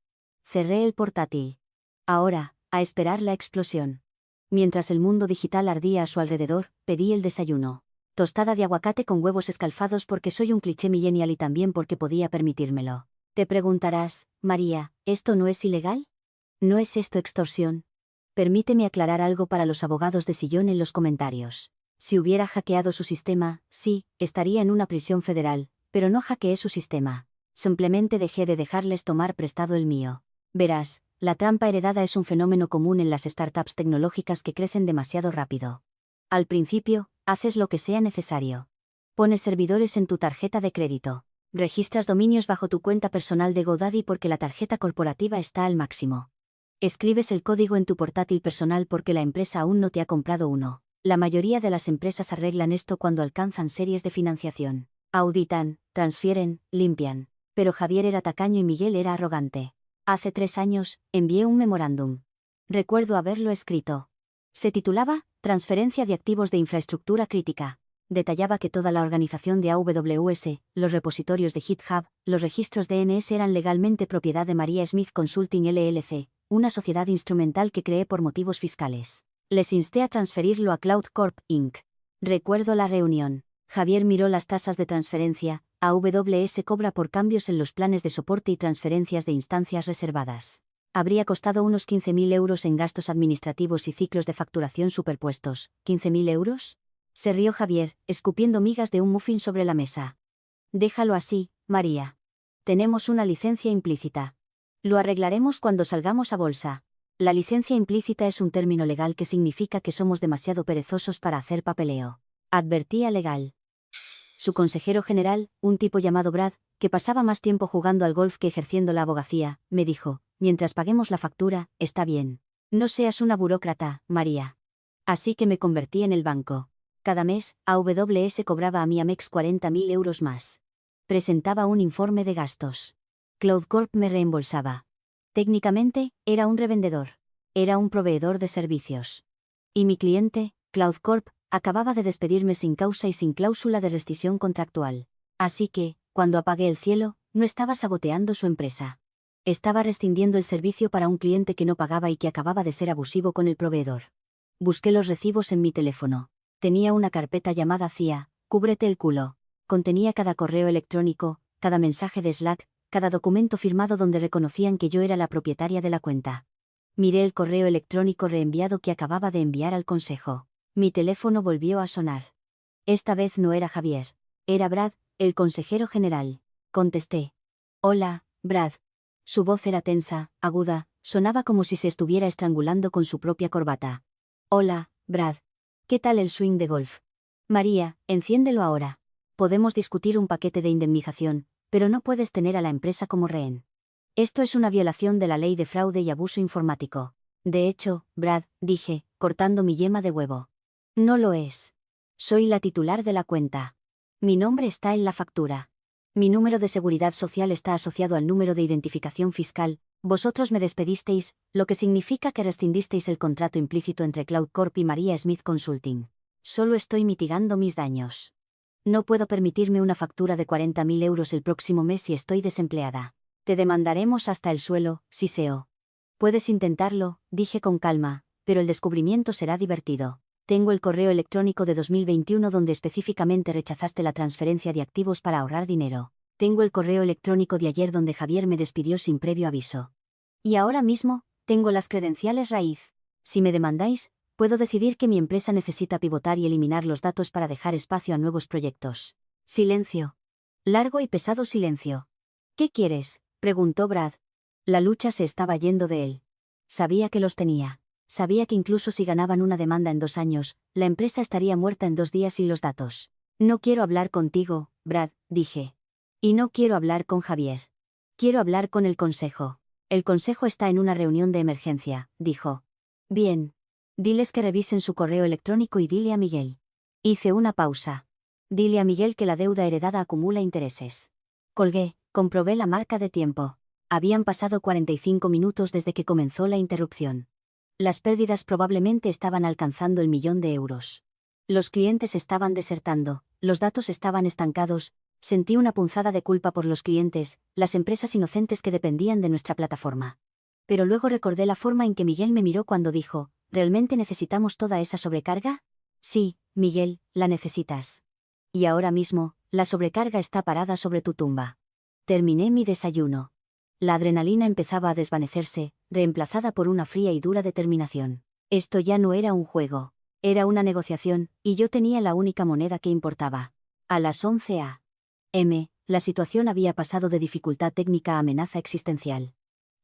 S1: Cerré el portátil. Ahora, a esperar la explosión. Mientras el mundo digital ardía a su alrededor, pedí el desayuno. Tostada de aguacate con huevos escalfados porque soy un cliché millennial y también porque podía permitírmelo. Te preguntarás, María, ¿esto no es ilegal? ¿No es esto extorsión? Permíteme aclarar algo para los abogados de sillón en los comentarios. Si hubiera hackeado su sistema, sí, estaría en una prisión federal, pero no hackeé su sistema. Simplemente dejé de dejarles tomar prestado el mío. Verás, la trampa heredada es un fenómeno común en las startups tecnológicas que crecen demasiado rápido. Al principio, haces lo que sea necesario. Pones servidores en tu tarjeta de crédito. Registras dominios bajo tu cuenta personal de GoDaddy porque la tarjeta corporativa está al máximo. Escribes el código en tu portátil personal porque la empresa aún no te ha comprado uno. La mayoría de las empresas arreglan esto cuando alcanzan series de financiación. Auditan, transfieren, limpian. Pero Javier era tacaño y Miguel era arrogante. Hace 3 años, envié un memorándum. Recuerdo haberlo escrito. Se titulaba Transferencia de activos de infraestructura crítica. Detallaba que toda la organización de AWS, los repositorios de GitHub, los registros DNS eran legalmente propiedad de María Smith Consulting LLC, una sociedad instrumental que creé por motivos fiscales. Les insté a transferirlo a Cloud Corp, Inc. Recuerdo la reunión. Javier miró las tasas de transferencia. AWS cobra por cambios en los planes de soporte y transferencias de instancias reservadas. Habría costado unos 15.000 euros en gastos administrativos y ciclos de facturación superpuestos. ¿15.000 euros? Se rió Javier, escupiendo migas de un muffin sobre la mesa. Déjalo así, María. Tenemos una licencia implícita. Lo arreglaremos cuando salgamos a bolsa. La licencia implícita es un término legal que significa que somos demasiado perezosos para hacer papeleo. Advertía legal. Su consejero general, un tipo llamado Brad, que pasaba más tiempo jugando al golf que ejerciendo la abogacía, me dijo, mientras paguemos la factura, está bien. No seas una burócrata, María. Así que me convertí en el banco. Cada mes, AWS cobraba a mi Amex 40.000 euros más. Presentaba un informe de gastos. Cloud Corp me reembolsaba. Técnicamente, era un revendedor. Era un proveedor de servicios. Y mi cliente, Cloud Corp, acababa de despedirme sin causa y sin cláusula de rescisión contractual. Así que, cuando apagué el cielo, no estaba saboteando su empresa. Estaba rescindiendo el servicio para un cliente que no pagaba y que acababa de ser abusivo con el proveedor. Busqué los recibos en mi teléfono. Tenía una carpeta llamada CIA, cúbrete el culo. Contenía cada correo electrónico, cada mensaje de Slack, cada documento firmado donde reconocían que yo era la propietaria de la cuenta. Miré el correo electrónico reenviado que acababa de enviar al consejo. Mi teléfono volvió a sonar. Esta vez no era Javier. Era Brad, el consejero general. Contesté. Hola, Brad. Su voz era tensa, aguda, sonaba como si se estuviera estrangulando con su propia corbata. Hola, Brad. ¿Qué tal el swing de golf? María, enciéndelo ahora. Podemos discutir un paquete de indemnización, pero no puedes tener a la empresa como rehén. Esto es una violación de la ley de fraude y abuso informático. De hecho, Brad, dije, cortando mi yema de huevo. No lo es. Soy la titular de la cuenta. Mi nombre está en la factura. Mi número de seguridad social está asociado al número de identificación fiscal. Vosotros me despedisteis, lo que significa que rescindisteis el contrato implícito entre Cloud Corp y María Smith Consulting. Solo estoy mitigando mis daños. No puedo permitirme una factura de 40.000 euros el próximo mes si estoy desempleada. Te demandaremos hasta el suelo, Siseo. Puedes intentarlo, dije con calma, pero el descubrimiento será divertido. Tengo el correo electrónico de 2021 donde específicamente rechazaste la transferencia de activos para ahorrar dinero. Tengo el correo electrónico de ayer donde Javier me despidió sin previo aviso. Y ahora mismo, tengo las credenciales raíz. Si me demandáis, puedo decidir que mi empresa necesita pivotar y eliminar los datos para dejar espacio a nuevos proyectos. Silencio. Largo y pesado silencio. ¿Qué quieres?, preguntó Brad. La lucha se estaba yendo de él. Sabía que los tenía. Sabía que incluso si ganaban una demanda en 2 años, la empresa estaría muerta en 2 días sin los datos. No quiero hablar contigo, Brad, dije. Y no quiero hablar con Javier. Quiero hablar con el consejo. El consejo está en una reunión de emergencia, dijo. Bien. Diles que revisen su correo electrónico y dile a Miguel. Hice una pausa. Dile a Miguel que la deuda heredada acumula intereses. Colgué, comprobé la marca de tiempo. Habían pasado 45 minutos desde que comenzó la interrupción. Las pérdidas probablemente estaban alcanzando el 1.000.000 de euros. Los clientes estaban desertando, los datos estaban estancados, sentí una punzada de culpa por los clientes, las empresas inocentes que dependían de nuestra plataforma. Pero luego recordé la forma en que Miguel me miró cuando dijo, ¿realmente necesitamos toda esa sobrecarga? Sí, Miguel, la necesitas. Y ahora mismo, la sobrecarga está parada sobre tu tumba. Terminé mi desayuno. La adrenalina empezaba a desvanecerse, reemplazada por una fría y dura determinación. Esto ya no era un juego. Era una negociación, y yo tenía la única moneda que importaba. A las 11 a.m., la situación había pasado de dificultad técnica a amenaza existencial.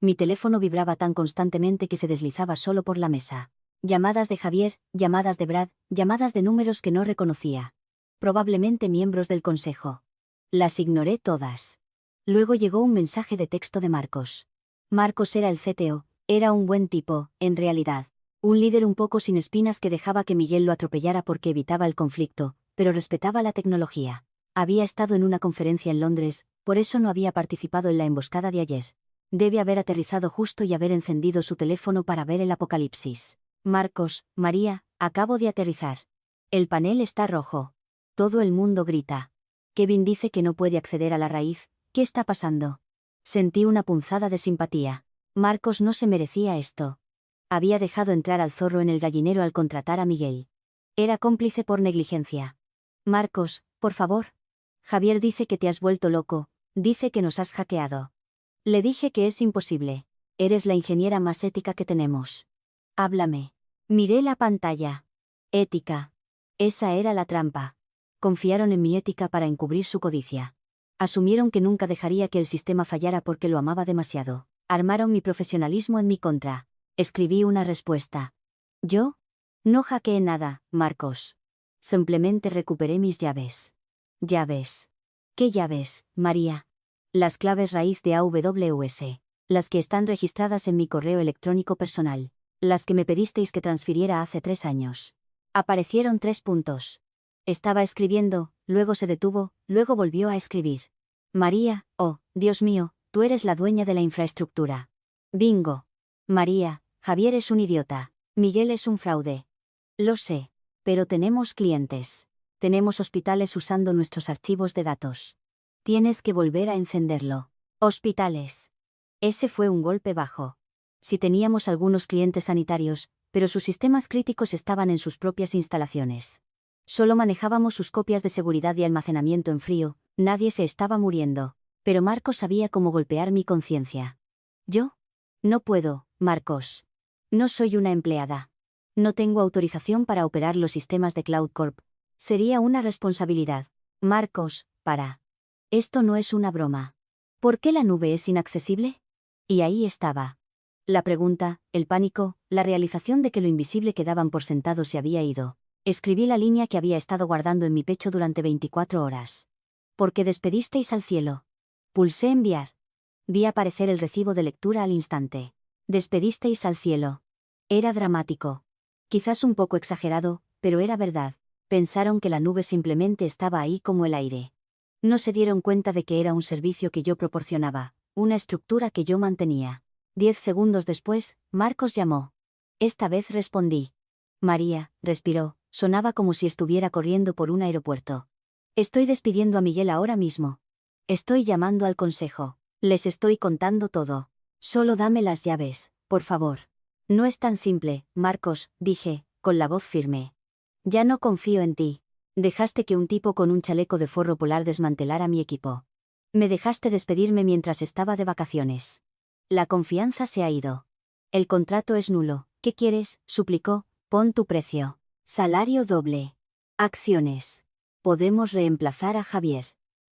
S1: Mi teléfono vibraba tan constantemente que se deslizaba solo por la mesa. Llamadas de Javier, llamadas de Brad, llamadas de números que no reconocía. Probablemente miembros del consejo. Las ignoré todas. Luego llegó un mensaje de texto de Marcos. Marcos era el CTO, era un buen tipo, en realidad. Un líder un poco sin espinas que dejaba que Miguel lo atropellara porque evitaba el conflicto, pero respetaba la tecnología. Había estado en una conferencia en Londres, por eso no había participado en la emboscada de ayer. Debe haber aterrizado justo y haber encendido su teléfono para ver el apocalipsis. Marcos, María, acabo de aterrizar. El panel está rojo. Todo el mundo grita. Kevin dice que no puede acceder a la raíz. ¿Qué está pasando? Sentí una punzada de simpatía. Marcos no se merecía esto. Había dejado entrar al zorro en el gallinero al contratar a Miguel. Era cómplice por negligencia. Marcos, por favor. Javier dice que te has vuelto loco, dice que nos has hackeado. Le dije que es imposible. Eres la ingeniera más ética que tenemos. Háblame. Miré la pantalla. Ética. Esa era la trampa. Confiaron en mi ética para encubrir su codicia. Asumieron que nunca dejaría que el sistema fallara porque lo amaba demasiado. Armaron mi profesionalismo en mi contra. Escribí una respuesta. Yo no hackeé nada, Marcos. Simplemente recuperé mis llaves. Llaves. ¿Qué llaves, María? Las claves raíz de AWS. Las que están registradas en mi correo electrónico personal. Las que me pedisteis que transfiriera hace 3 años. Aparecieron 3 puntos. Estaba escribiendo, luego se detuvo, luego volvió a escribir. María, oh, Dios mío, tú eres la dueña de la infraestructura. Bingo. María, Javier es un idiota. Miguel es un fraude. Lo sé. Pero tenemos clientes. Tenemos hospitales usando nuestros archivos de datos. Tienes que volver a encenderlo. Hospitales. Ese fue un golpe bajo. Sí teníamos algunos clientes sanitarios, pero sus sistemas críticos estaban en sus propias instalaciones. Solo manejábamos sus copias de seguridad y almacenamiento en frío, nadie se estaba muriendo. Pero Marcos sabía cómo golpear mi conciencia. ¿Yo? No puedo, Marcos. No soy una empleada. No tengo autorización para operar los sistemas de Cloud Corp. Sería una responsabilidad. Marcos, para. Esto no es una broma. ¿Por qué la nube es inaccesible? Y ahí estaba. La pregunta, el pánico, la realización de que lo invisible que daban por sentado se había ido. Escribí la línea que había estado guardando en mi pecho durante 24 horas. ¿Por qué despedisteis al cielo? Pulsé enviar. Vi aparecer el recibo de lectura al instante. Despedisteis al cielo. Era dramático. Quizás un poco exagerado, pero era verdad. Pensaron que la nube simplemente estaba ahí como el aire. No se dieron cuenta de que era un servicio que yo proporcionaba, una estructura que yo mantenía. 10 segundos después, Marcos llamó. Esta vez respondí. María, respiró, sonaba como si estuviera corriendo por un aeropuerto. Estoy despidiendo a Miguel ahora mismo. Estoy llamando al consejo. Les estoy contando todo. Solo dame las llaves, por favor. No es tan simple, Marcos, dije, con la voz firme. Ya no confío en ti. Dejaste que un tipo con un chaleco de forro polar desmantelara mi equipo. Me dejaste despedirme mientras estaba de vacaciones. La confianza se ha ido. El contrato es nulo. ¿Qué quieres?, suplicó. Pon tu precio. Salario doble. Acciones. Podemos reemplazar a Javier.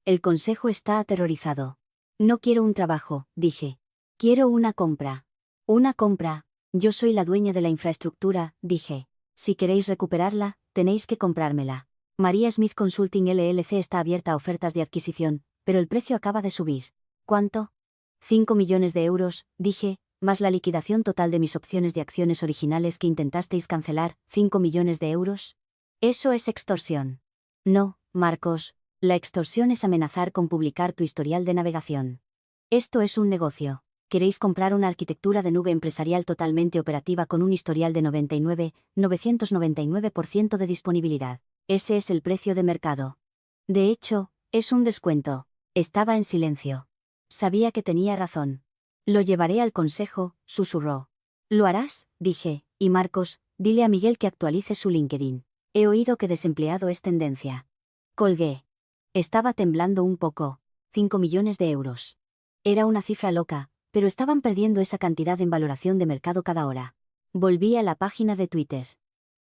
S1: El consejo está aterrorizado. No quiero un trabajo, dije. Quiero una compra. Una compra. Yo soy la dueña de la infraestructura, dije. Si queréis recuperarla, tenéis que comprármela. María Smith Consulting LLC está abierta a ofertas de adquisición, pero el precio acaba de subir. ¿Cuánto? 5 millones de euros, dije, más la liquidación total de mis opciones de acciones originales que intentasteis cancelar, 5 millones de euros. Eso es extorsión. No, Marcos, la extorsión es amenazar con publicar tu historial de navegación. Esto es un negocio. ¿Queréis comprar una arquitectura de nube empresarial totalmente operativa con un historial de 999% de disponibilidad? Ese es el precio de mercado. De hecho, es un descuento. Estaba en silencio. Sabía que tenía razón. Lo llevaré al consejo, susurró. ¿Lo harás?, dije, y Marcos, dile a Miguel que actualice su LinkedIn. He oído que desempleado es tendencia. Colgué. Estaba temblando un poco. 5 millones de euros. Era una cifra loca, pero estaban perdiendo esa cantidad en valoración de mercado cada hora. Volví a la página de Twitter.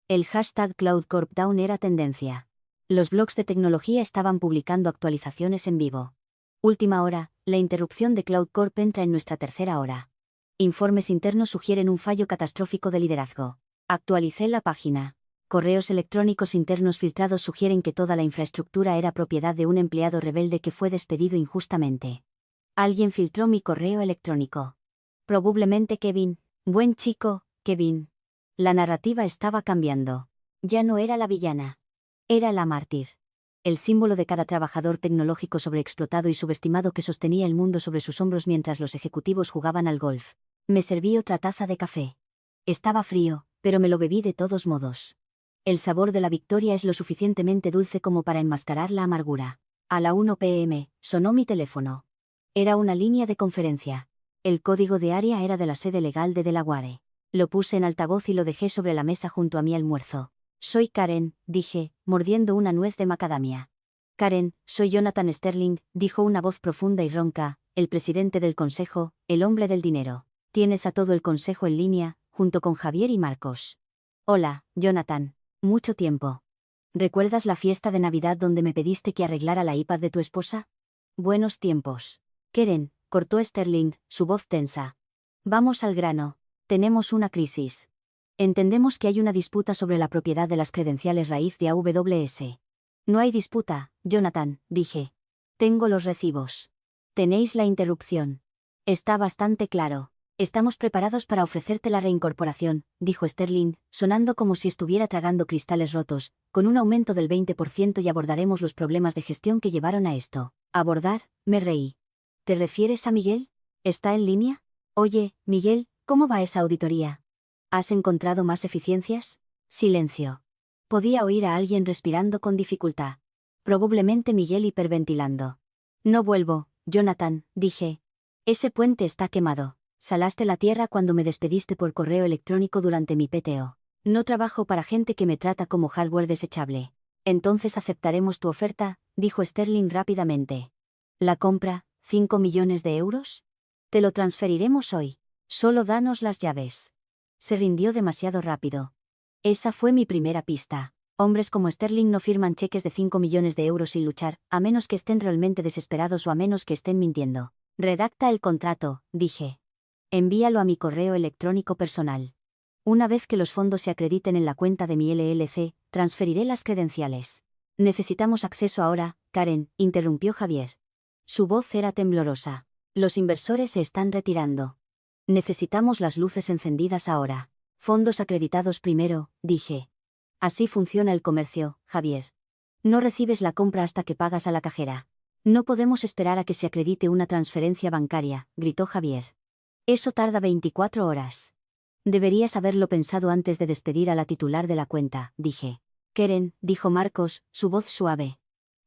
S1: El hashtag CloudCorpDown era tendencia. Los blogs de tecnología estaban publicando actualizaciones en vivo. Última hora, la interrupción de Cloud Corp entra en nuestra tercera hora. Informes internos sugieren un fallo catastrófico de liderazgo. Actualicé la página. Correos electrónicos internos filtrados sugieren que toda la infraestructura era propiedad de un empleado rebelde que fue despedido injustamente. Alguien filtró mi correo electrónico. Probablemente Kevin. Buen chico, Kevin. La narrativa estaba cambiando. Ya no era la villana. Era la mártir. El símbolo de cada trabajador tecnológico sobreexplotado y subestimado que sostenía el mundo sobre sus hombros mientras los ejecutivos jugaban al golf. Me serví otra taza de café. Estaba frío, pero me lo bebí de todos modos. El sabor de la victoria es lo suficientemente dulce como para enmascarar la amargura. A la 1 p.m., sonó mi teléfono. Era una línea de conferencia. El código de área era de la sede legal de Delaware. Lo puse en altavoz y lo dejé sobre la mesa junto a mi almuerzo. Soy Karen, dije, mordiendo una nuez de macadamia. Karen, soy Jonathan Sterling, dijo una voz profunda y ronca, el presidente del consejo, el hombre del dinero. Tienes a todo el consejo en línea, junto con Javier y Marcos. Hola, Jonathan. Mucho tiempo. ¿Recuerdas la fiesta de Navidad donde me pediste que arreglara la iPad de tu esposa? Buenos tiempos. Keren, cortó Sterling, su voz tensa. Vamos al grano. Tenemos una crisis. Entendemos que hay una disputa sobre la propiedad de las credenciales raíz de AWS. No hay disputa, Jonathan, dije. Tengo los recibos. Tenéis la interrupción. Está bastante claro. Estamos preparados para ofrecerte la reincorporación, dijo Sterling, sonando como si estuviera tragando cristales rotos, con un aumento del 20% y abordaremos los problemas de gestión que llevaron a esto. ¿Abordar? Me reí. ¿Te refieres a Miguel? ¿Está en línea? Oye, Miguel, ¿cómo va esa auditoría? ¿Has encontrado más eficiencias? Silencio. Podía oír a alguien respirando con dificultad. Probablemente Miguel hiperventilando. No vuelvo, Jonathan, dije. Ese puente está quemado. Salaste la tierra cuando me despediste por correo electrónico durante mi PTO. No trabajo para gente que me trata como hardware desechable. Entonces aceptaremos tu oferta, dijo Sterling rápidamente. ¿La compra, 5 millones de euros? Te lo transferiremos hoy. Solo danos las llaves. Se rindió demasiado rápido. Esa fue mi primera pista. Hombres como Sterling no firman cheques de 5 millones de euros sin luchar, a menos que estén realmente desesperados o a menos que estén mintiendo. Redacta el contrato, dije. Envíalo a mi correo electrónico personal. Una vez que los fondos se acrediten en la cuenta de mi LLC, transferiré las credenciales. Necesitamos acceso ahora, Karen, interrumpió Javier. Su voz era temblorosa. Los inversores se están retirando. Necesitamos las luces encendidas ahora. Fondos acreditados primero, dije. Así funciona el comercio, Javier. No recibes la compra hasta que pagas a la cajera. No podemos esperar a que se acredite una transferencia bancaria, gritó Javier. Eso tarda 24 horas. Deberías haberlo pensado antes de despedir a la titular de la cuenta, dije. Keren, dijo Marcos, su voz suave.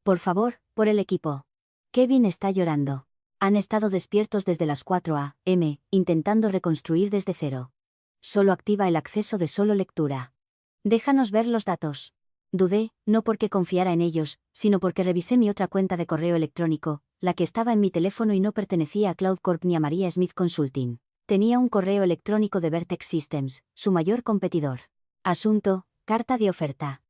S1: Por favor, por el equipo. Kevin está llorando. Han estado despiertos desde las 4 a.m., intentando reconstruir desde cero. Solo activa el acceso de solo lectura. Déjanos ver los datos. Dudé, no porque confiara en ellos, sino porque revisé mi otra cuenta de correo electrónico, la que estaba en mi teléfono y no pertenecía a Cloud Corp ni a Maria Smith Consulting. Tenía un correo electrónico de Vertex Systems, su mayor competidor. Asunto, carta de oferta.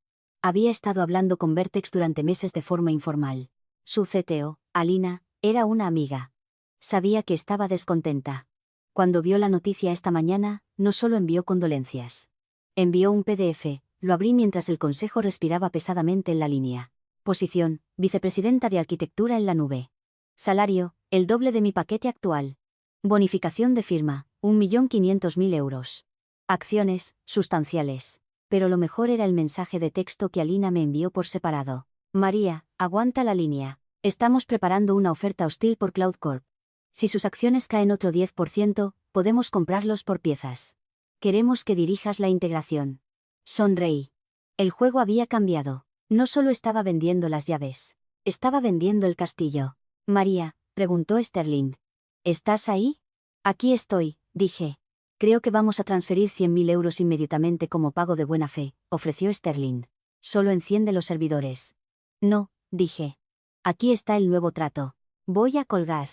S1: Había estado hablando con Vertex durante meses de forma informal. Su CTO, Alina, era una amiga. Sabía que estaba descontenta. Cuando vio la noticia esta mañana, no solo envió condolencias. Envió un PDF, lo abrí mientras el consejo respiraba pesadamente en la línea. Posición, vicepresidenta de arquitectura en la nube. Salario, el doble de mi paquete actual. Bonificación de firma, 1.500.000 euros. Acciones, sustanciales. Pero lo mejor era el mensaje de texto que Alina me envió por separado. María, aguanta la línea. Estamos preparando una oferta hostil por Cloud Corp. Si sus acciones caen otro 10%, podemos comprarlos por piezas. Queremos que dirijas la integración. Sonreí. El juego había cambiado. No solo estaba vendiendo las llaves. Estaba vendiendo el castillo. María, preguntó Sterling. ¿Estás ahí? Aquí estoy, dije. Creo que vamos a transferir 100.000 euros inmediatamente como pago de buena fe, ofreció Sterling. Solo enciende los servidores. No, dije. Aquí está el nuevo trato. Voy a colgar.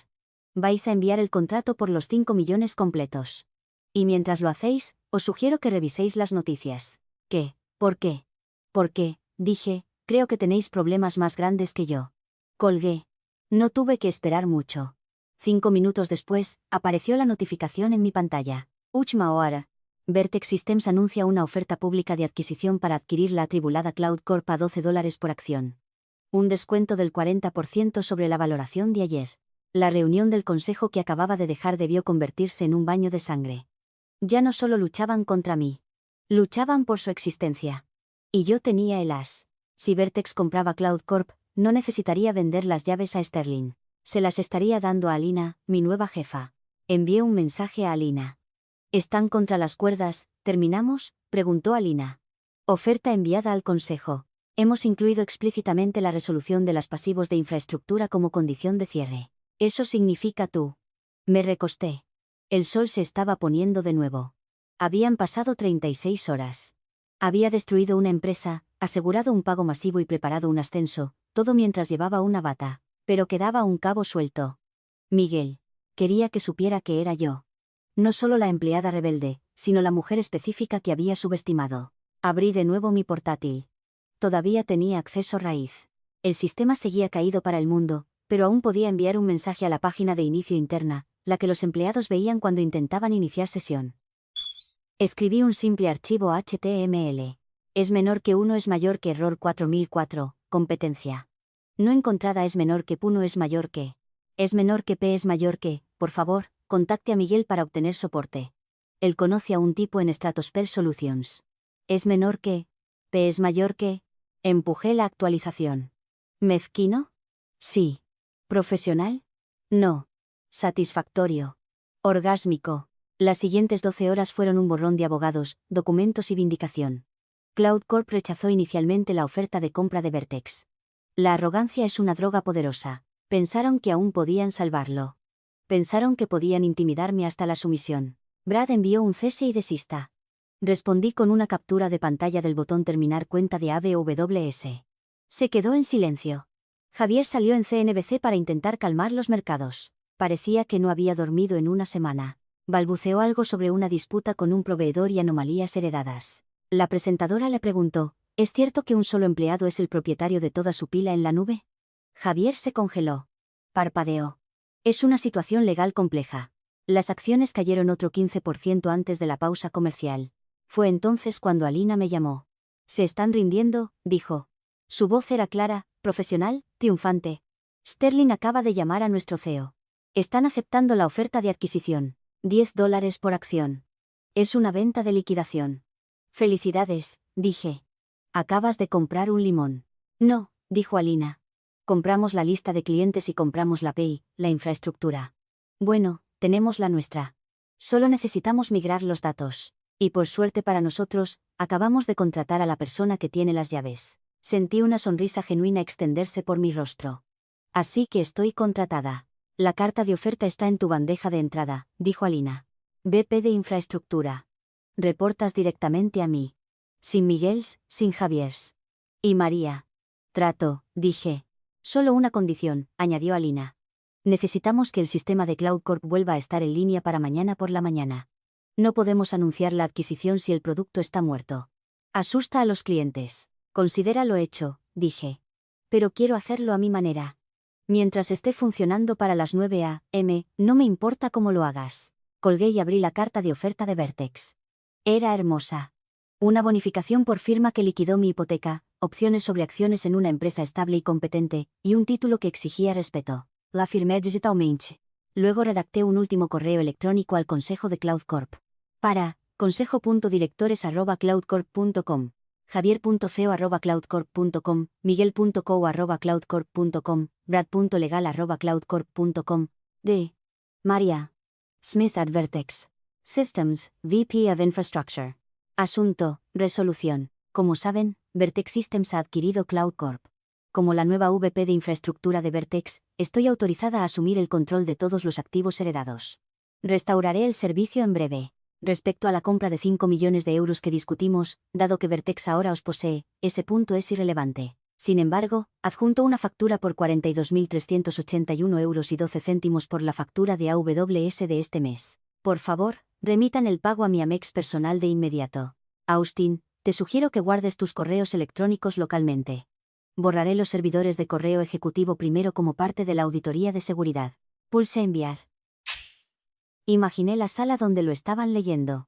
S1: Vais a enviar el contrato por los 5 millones completos. Y mientras lo hacéis, os sugiero que reviséis las noticias. ¿Qué? ¿Por qué? ¿Por qué? Dije, creo que tenéis problemas más grandes que yo. Colgué. No tuve que esperar mucho. 5 minutos después, apareció la notificación en mi pantalla. Uchmaoara. Vertex Systems anuncia una oferta pública de adquisición para adquirir la atribulada Cloud Corp a $12 por acción. Un descuento del 40% sobre la valoración de ayer. La reunión del consejo que acababa de dejar debió convertirse en un baño de sangre. Ya no solo luchaban contra mí. Luchaban por su existencia. Y yo tenía el as. Si Vertex compraba Cloud Corp, no necesitaría vender las llaves a Sterling. Se las estaría dando a Alina, mi nueva jefa. Envié un mensaje a Alina. ¿Están contra las cuerdas? ¿Terminamos?, preguntó Alina. Oferta enviada al consejo. Hemos incluido explícitamente la resolución de las pasivos de infraestructura como condición de cierre. Eso significa tú. Me recosté. El sol se estaba poniendo de nuevo. Habían pasado 36 horas. Había destruido una empresa, asegurado un pago masivo y preparado un ascenso, todo mientras llevaba una bata. Pero quedaba un cabo suelto. Miguel. Quería que supiera que era yo. No solo la empleada rebelde, sino la mujer específica que había subestimado. Abrí de nuevo mi portátil. Todavía tenía acceso raíz. El sistema seguía caído para el mundo, pero aún podía enviar un mensaje a la página de inicio interna, la que los empleados veían cuando intentaban iniciar sesión. Escribí un simple archivo HTML. Es menor que 1 es mayor que error 4004, competencia. No encontrada es menor que P1 es mayor que. Es menor que P es mayor que, por favor, contacte a Miguel para obtener soporte. Él conoce a un tipo en Stratosphere Solutions. Es menor que. P es mayor que. Empujé la actualización. ¿Mezquino? Sí. ¿Profesional? No. Satisfactorio. Orgásmico. Las siguientes 12 horas fueron un borrón de abogados, documentos y vindicación. Cloud Corp rechazó inicialmente la oferta de compra de Vertex. La arrogancia es una droga poderosa. Pensaron que aún podían salvarlo. Pensaron que podían intimidarme hasta la sumisión. Brad envió un cese y desista. Respondí con una captura de pantalla del botón terminar cuenta de AWS. Se quedó en silencio. Javier salió en CNBC para intentar calmar los mercados. Parecía que no había dormido en una semana. Balbuceó algo sobre una disputa con un proveedor y anomalías heredadas. La presentadora le preguntó, ¿es cierto que un solo empleado es el propietario de toda su pila en la nube? Javier se congeló. Parpadeó. Es una situación legal compleja. Las acciones cayeron otro 15% antes de la pausa comercial. Fue entonces cuando Alina me llamó. Se están rindiendo, dijo. Su voz era clara, profesional, triunfante. Sterling acaba de llamar a nuestro CEO. Están aceptando la oferta de adquisición. $10 por acción. Es una venta de liquidación. Felicidades, dije. Acabas de comprar un limón. No, dijo Alina. Compramos la lista de clientes y compramos la API, la infraestructura. Bueno, tenemos la nuestra. Solo necesitamos migrar los datos. Y por suerte para nosotros, acabamos de contratar a la persona que tiene las llaves. Sentí una sonrisa genuina extenderse por mi rostro. Así que estoy contratada. La carta de oferta está en tu bandeja de entrada, dijo Alina. VP de infraestructura. Reportas directamente a mí. Sin Miguels, sin Javiers. Y María. Trato, dije. Solo una condición, añadió Alina. Necesitamos que el sistema de Cloud Corp vuelva a estar en línea para mañana por la mañana. No podemos anunciar la adquisición si el producto está muerto. Asusta a los clientes. Considera lo hecho, dije. Pero quiero hacerlo a mi manera. Mientras esté funcionando para las 9 a.m., no me importa cómo lo hagas. Colgué y abrí la carta de oferta de Vertex. Era hermosa. Una bonificación por firma que liquidó mi hipoteca, opciones sobre acciones en una empresa estable y competente, y un título que exigía respeto. La firmé digitalmente. Luego redacté un último correo electrónico al consejo de Cloud Corp. Para consejo.directores@cloudcorp.com. javier.ceo@cloudcorp.com, miguel.co@cloudcorp.com, brad.legal@cloudcorp.com, de María Smith at Vertex Systems, VP of Infrastructure. Asunto, resolución. Como saben, Vertex Systems ha adquirido Cloud Corp. Como la nueva VP de infraestructura de Vertex, estoy autorizada a asumir el control de todos los activos heredados. Restauraré el servicio en breve. Respecto a la compra de 5 millones de euros que discutimos, dado que Vertex ahora os posee, ese punto es irrelevante. Sin embargo, adjunto una factura por 42.381 euros y 12 céntimos por la factura de AWS de este mes. Por favor, remitan el pago a mi Amex personal de inmediato. Austin, te sugiero que guardes tus correos electrónicos localmente. Borraré los servidores de correo ejecutivo primero como parte de la auditoría de seguridad. Pulse enviar. Imaginé la sala donde lo estaban leyendo.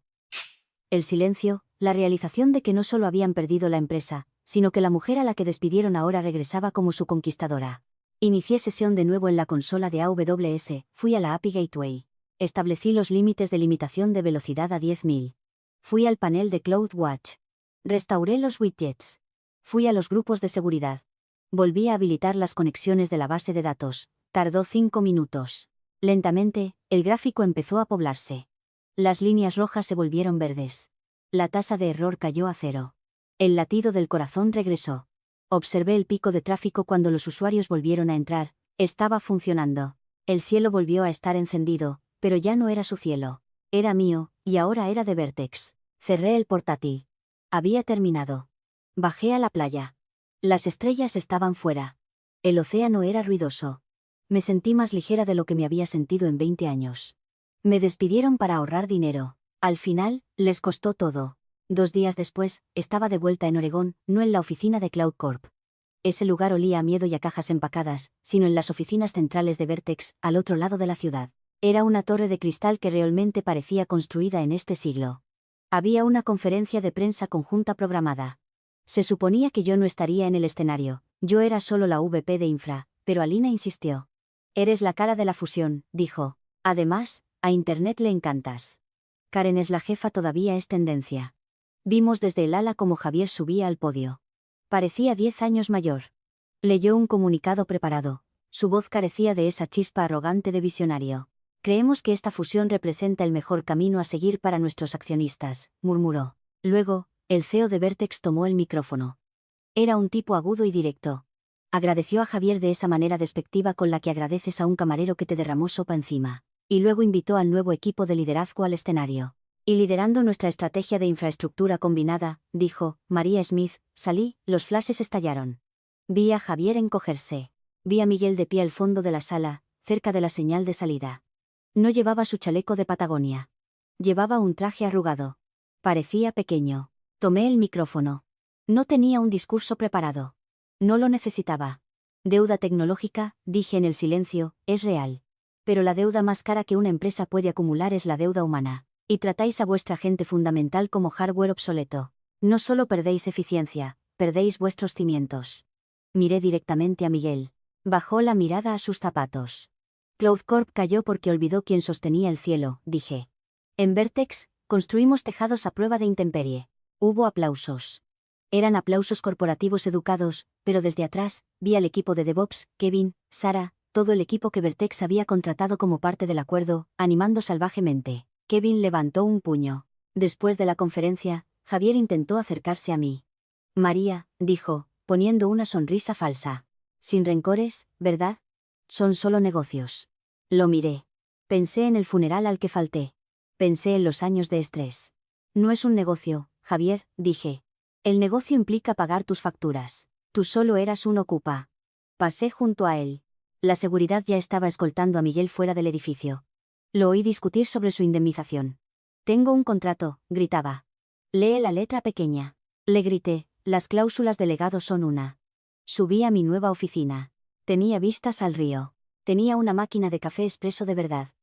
S1: El silencio, la realización de que no solo habían perdido la empresa, sino que la mujer a la que despidieron ahora regresaba como su conquistadora. Inicié sesión de nuevo en la consola de AWS, fui a la API Gateway. Establecí los límites de limitación de velocidad a 10.000. Fui al panel de CloudWatch. Restauré los widgets. Fui a los grupos de seguridad. Volví a habilitar las conexiones de la base de datos. Tardó 5 minutos. Lentamente, el gráfico empezó a poblarse. Las líneas rojas se volvieron verdes. La tasa de error cayó a 0. El latido del corazón regresó. Observé el pico de tráfico cuando los usuarios volvieron a entrar. Estaba funcionando. El cielo volvió a estar encendido, pero ya no era su cielo. Era mío, y ahora era de Vertex. Cerré el portátil. Había terminado. Bajé a la playa. Las estrellas estaban fuera. El océano era ruidoso. Me sentí más ligera de lo que me había sentido en 20 años. Me despidieron para ahorrar dinero. Al final, les costó todo. 2 días después, estaba de vuelta en Oregón, no en la oficina de Cloud Corp. Ese lugar olía a miedo y a cajas empacadas, sino en las oficinas centrales de Vertex, al otro lado de la ciudad. Era una torre de cristal que realmente parecía construida en este siglo. Había una conferencia de prensa conjunta programada. Se suponía que yo no estaría en el escenario, yo era solo la VP de Infra, pero Alina insistió. Eres la cara de la fusión, dijo. Además, a Internet le encantas. Karen es la jefa, todavía es tendencia. Vimos desde el ala cómo Javier subía al podio. Parecía 10 años mayor. Leyó un comunicado preparado. Su voz carecía de esa chispa arrogante de visionario. Creemos que esta fusión representa el mejor camino a seguir para nuestros accionistas, murmuró. Luego, el CEO de Vertex tomó el micrófono. Era un tipo agudo y directo. Agradeció a Javier de esa manera despectiva con la que agradeces a un camarero que te derramó sopa encima. Y luego invitó al nuevo equipo de liderazgo al escenario. Y liderando nuestra estrategia de infraestructura combinada, dijo, María Smith, salí, los flashes estallaron. Vi a Javier encogerse. Vi a Miguel de pie al fondo de la sala, cerca de la señal de salida. No llevaba su chaleco de Patagonia. Llevaba un traje arrugado. Parecía pequeño. Tomé el micrófono. No tenía un discurso preparado. No lo necesitaba. Deuda tecnológica, dije en el silencio, es real. Pero la deuda más cara que una empresa puede acumular es la deuda humana. Y tratáis a vuestra gente fundamental como hardware obsoleto. No solo perdéis eficiencia, perdéis vuestros cimientos. Miré directamente a Miguel. Bajó la mirada a sus zapatos. Cloud Corp cayó porque olvidó quién sostenía el cielo, dije. En Vertex, construimos tejados a prueba de intemperie. Hubo aplausos. Eran aplausos corporativos educados, pero desde atrás, vi al equipo de DevOps, Kevin, Sara, todo el equipo que Vertex había contratado como parte del acuerdo, animando salvajemente. Kevin levantó un puño. Después de la conferencia, Javier intentó acercarse a mí. María, dijo, poniendo una sonrisa falsa. Sin rencores, ¿verdad? Son solo negocios. Lo miré. Pensé en el funeral al que falté. Pensé en los años de estrés. No es un negocio, Javier, dije. El negocio implica pagar tus facturas. Tú solo eras un ocupa. Pasé junto a él. La seguridad ya estaba escoltando a Miguel fuera del edificio. Lo oí discutir sobre su indemnización. Tengo un contrato, gritaba. Lee la letra pequeña. Le grité, las cláusulas de legado son una. Subí a mi nueva oficina. Tenía vistas al río. Tenía una máquina de café expreso de verdad.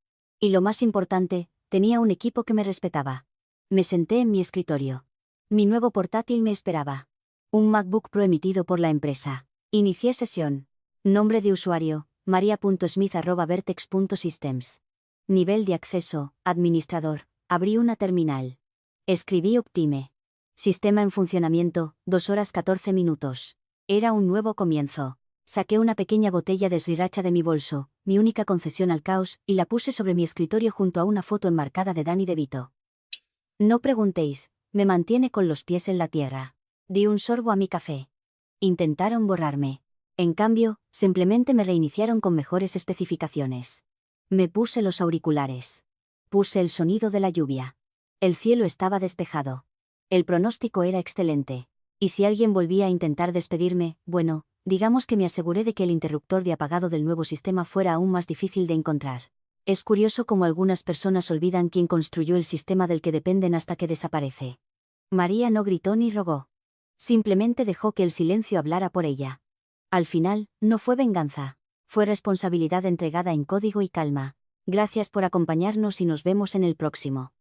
S1: Y lo más importante, tenía un equipo que me respetaba. Me senté en mi escritorio. Mi nuevo portátil me esperaba. Un MacBook Pro emitido por la empresa. Inicié sesión. Nombre de usuario, maria.smith@vertex.systems. Nivel de acceso, administrador. Abrí una terminal. Escribí Optime. Sistema en funcionamiento, 2 horas 14 minutos. Era un nuevo comienzo. Saqué una pequeña botella de sriracha de mi bolso, mi única concesión al caos, y la puse sobre mi escritorio junto a una foto enmarcada de Danny DeVito. No preguntéis, me mantiene con los pies en la tierra. Di un sorbo a mi café. Intentaron borrarme. En cambio, simplemente me reiniciaron con mejores especificaciones. Me puse los auriculares. Puse el sonido de la lluvia. El cielo estaba despejado. El pronóstico era excelente. Y si alguien volvía a intentar despedirme, bueno, digamos que me aseguré de que el interruptor de apagado del nuevo sistema fuera aún más difícil de encontrar. Es curioso cómo algunas personas olvidan quién construyó el sistema del que dependen hasta que desaparece. María no gritó ni rogó. Simplemente dejó que el silencio hablara por ella. Al final, no fue venganza. Fue responsabilidad entregada en código y calma. Gracias por acompañarnos y nos vemos en el próximo.